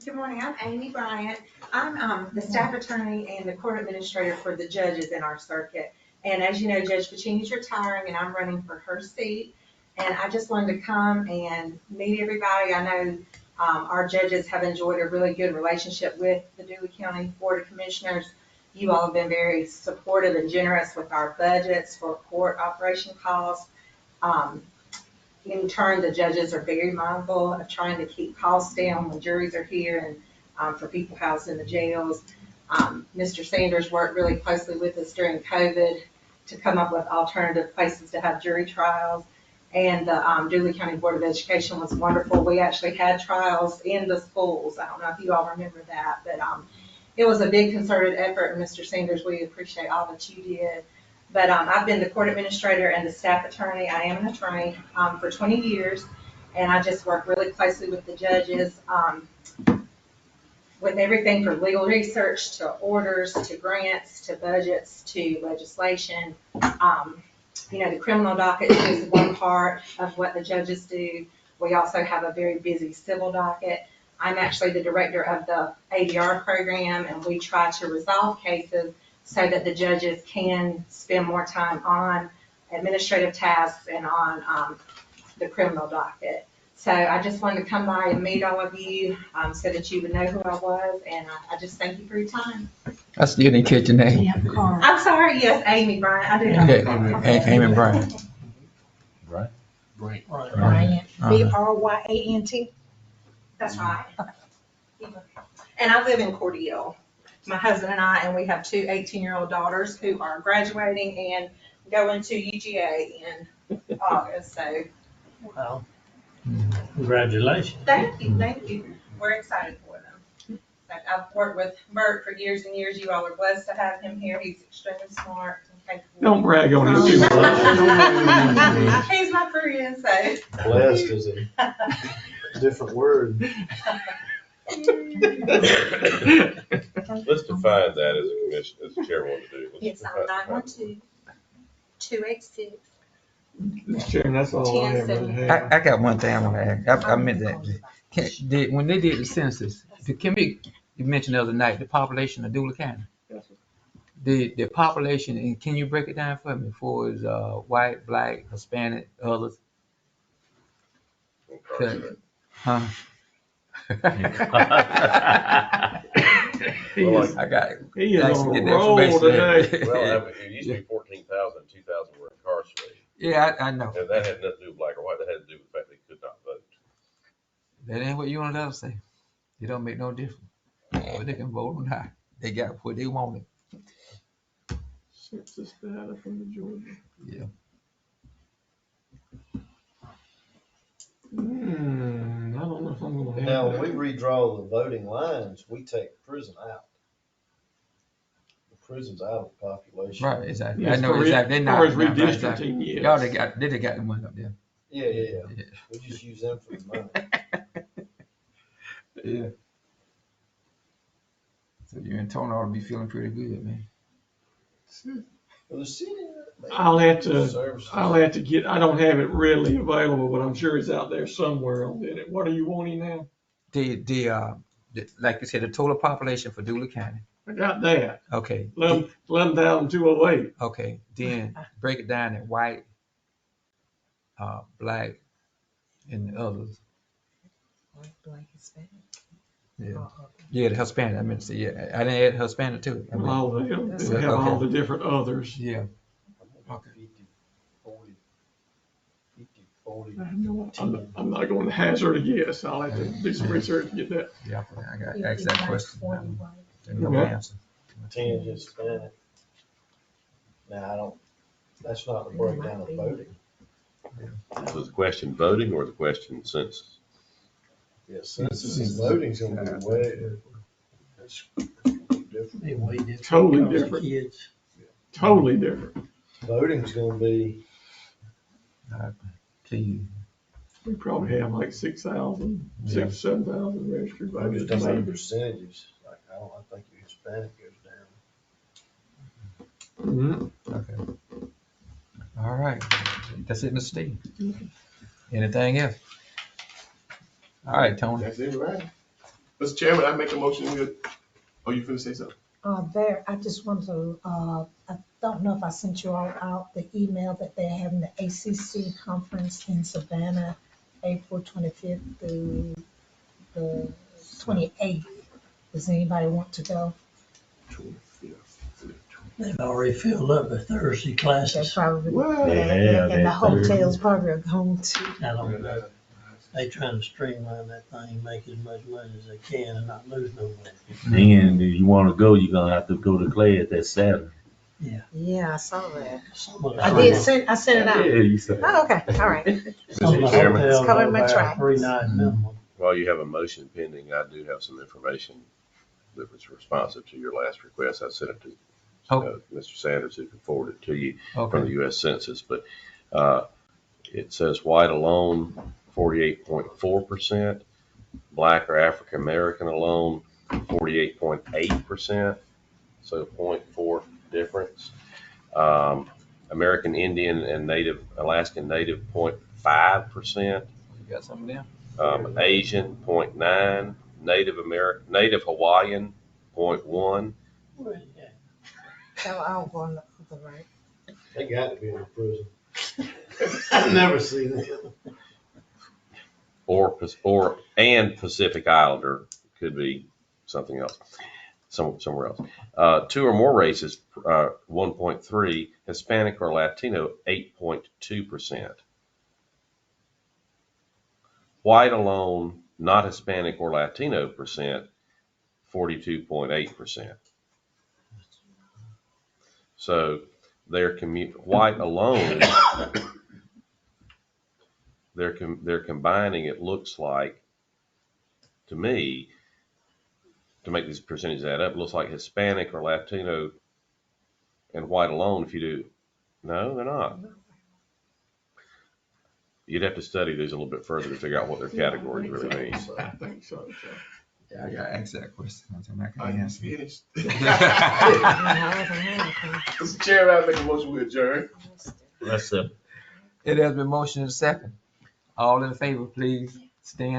Good morning, I'm Amy Bryant. I'm the staff attorney and the court administrator for the judges in our circuit. And as you know, Judge Pacini's retiring and I'm running for her seat. And I just wanted to come and meet everybody. I know our judges have enjoyed a really good relationship with the Dewey County Board of Commissioners. You all have been very supportive and generous with our budgets for court operation costs. In turn, the judges are very mindful of trying to keep costs down when juries are here and for people housed in the jails. Mr. Sanders worked really closely with us during COVID to come up with alternative places to have jury trials. And the Dewey County Board of Education was wonderful. We actually had trials in the schools. I don't know if you all remember that, but it was a big concerted effort. And Mr. Sanders, we appreciate all that you did. But I've been the court administrator and the staff attorney. I am an attorney for 20 years, and I just work really closely with the judges with everything from legal research to orders to grants to budgets to legislation. The criminal docket is one part of what the judges do. We also have a very busy civil docket. I'm actually the director of the ADR program, and we try to resolve cases so that the judges can spend more time on administrative tasks and on the criminal docket. So I just wanted to come by and meet all of you so that you would know who I was, and I just thank you for your time. I still didn't catch your name. I'm sorry, yes, Amy Bryant, I do have a car. Amy Bryant. Right? Bryant, Bryant. That's right. And I live in Cordele. My husband and I, and we have two 18-year-old daughters who are graduating and going to UGA in August. So Well, congratulations. thank you. We're excited for them. I've worked with Bert for years and years. You all are blessed to have him here. He's extremely smart and capable. Don't brag on him too much. He's my friend, so. Blessed is a different word. Let's define that as a commission, as a chairman to do. Let's Yes, define- I'm 912-286. Mr. Chairman, that's all I have. I got one thing I want to ask. I meant that. When they did the census, you mentioned the other night, the population of Dula County. Yes, sir. The population, and can you break it down for me for is white, black, Hispanic, others? Huh? He Well, is, I got he is thanks on for a getting the roll information. today. Well, it used to be 14,000, 2,000 were incarcerated. Yeah, I know. And that had nothing to do with black or white, that had to do with the fact they could not vote. That ain't what you want to say. It don't make no difference. But they can vote or not. They got what they wanted. Census data from the Georgia. Yeah. I don't know if I'm gonna have Now, that. when we redraw the voting lines, we take prison out. The prison's out of the population. Right, exactly. Yes, I know for exactly. They're as not. far as not right, redistricting, exactly. yes. Y'all, they got the one up there. Yeah. We just use them for the money. Yeah. So you and Tony ought to be feeling pretty good, man. Well, the city. I'll have Services. to get, I don't have it readily available, but I'm sure it's out there somewhere on it. What are you wanting now? The like you said, the total population for Dula County. I got that. Okay. 11,208. Okay. Then break it down in white, black, and the others. Black, Hispanic. Yeah. Yeah, the Hispanic. I meant to say, yeah. I didn't add Hispanic too. I mean, All the, they have all the different others. yeah. Okay. 50, 40, 50, 40. I'm not going to hazard a guess. I'll have to do some research to get that. Yeah, I got asked that question. Didn't know the Okay. answer. 10 Hispanic. Now, that's not the breakdown of voting. Was the question voting or the question census? Yeah, census and voting's gonna be way. That's different. Be way different. Totally because of different. Kids. Totally different. Voting's gonna be, Please. We probably have like 6,000, 7,000 registered I'm just talking about voters. percentages. Like, I think your Hispanic goes down. Mm-hmm. Okay. All right. That's it, Mr. Steve. Anything else? All right, Tony. That's it, right? Mr. Chairman, I make a motion, oh, you finna say something? I just want to, I don't know if I sent you all out the email that they're having the ACC conference in Savannah, April 25th through the 28th. Does anybody want to go? They've already filled up the Thursday They classes. probably, What? and the hotels probably are going to. I don't know. They trying to streamline that thing, make as much money as they can and not lose no money. Then if you wanna go, you're gonna have to go to class that Saturday. Yeah, I saw that. Some of the I sent it out. Yeah, you said. Oh, okay, all right. Some of the Mr. Chairman. hotels It's covering my over there are tracks. 3 night minimum. While you have a motion pending, I do have some information that was responsive to your last request. I sent it to Mr. Sanders, who can forward it to you from the Okay. U.S. Census. But it says white alone, 48.4%. Black or African American alone, 48.8%. So 0.4 difference. American Indian and Alaskan Native, 0.5%. You got something there? Asian, 0.9. Native Hawaiian, 0.1. I'll go on the other right. They got to be in a prison. I've never seen them. And Pacific Islander, could be something else, somewhere else. 2 or more races, 1.3. Hispanic or Latino, 8.2%. White alone, not Hispanic or Latino percent, 42.8%. So white alone, they're combining, it looks like, to me, to make these percentages add up, it looks like Hispanic or Latino and white alone, if you do, no, they're not. You'd have to study these a little bit further to figure out what their categories really mean. I think so. Yeah, I got asked that question. I'm not Are gonna you answer. finished? Yeah, Mr. Chairman, I make a motion we adjourn. That's it. It has been motioned and second. All in favor, please stand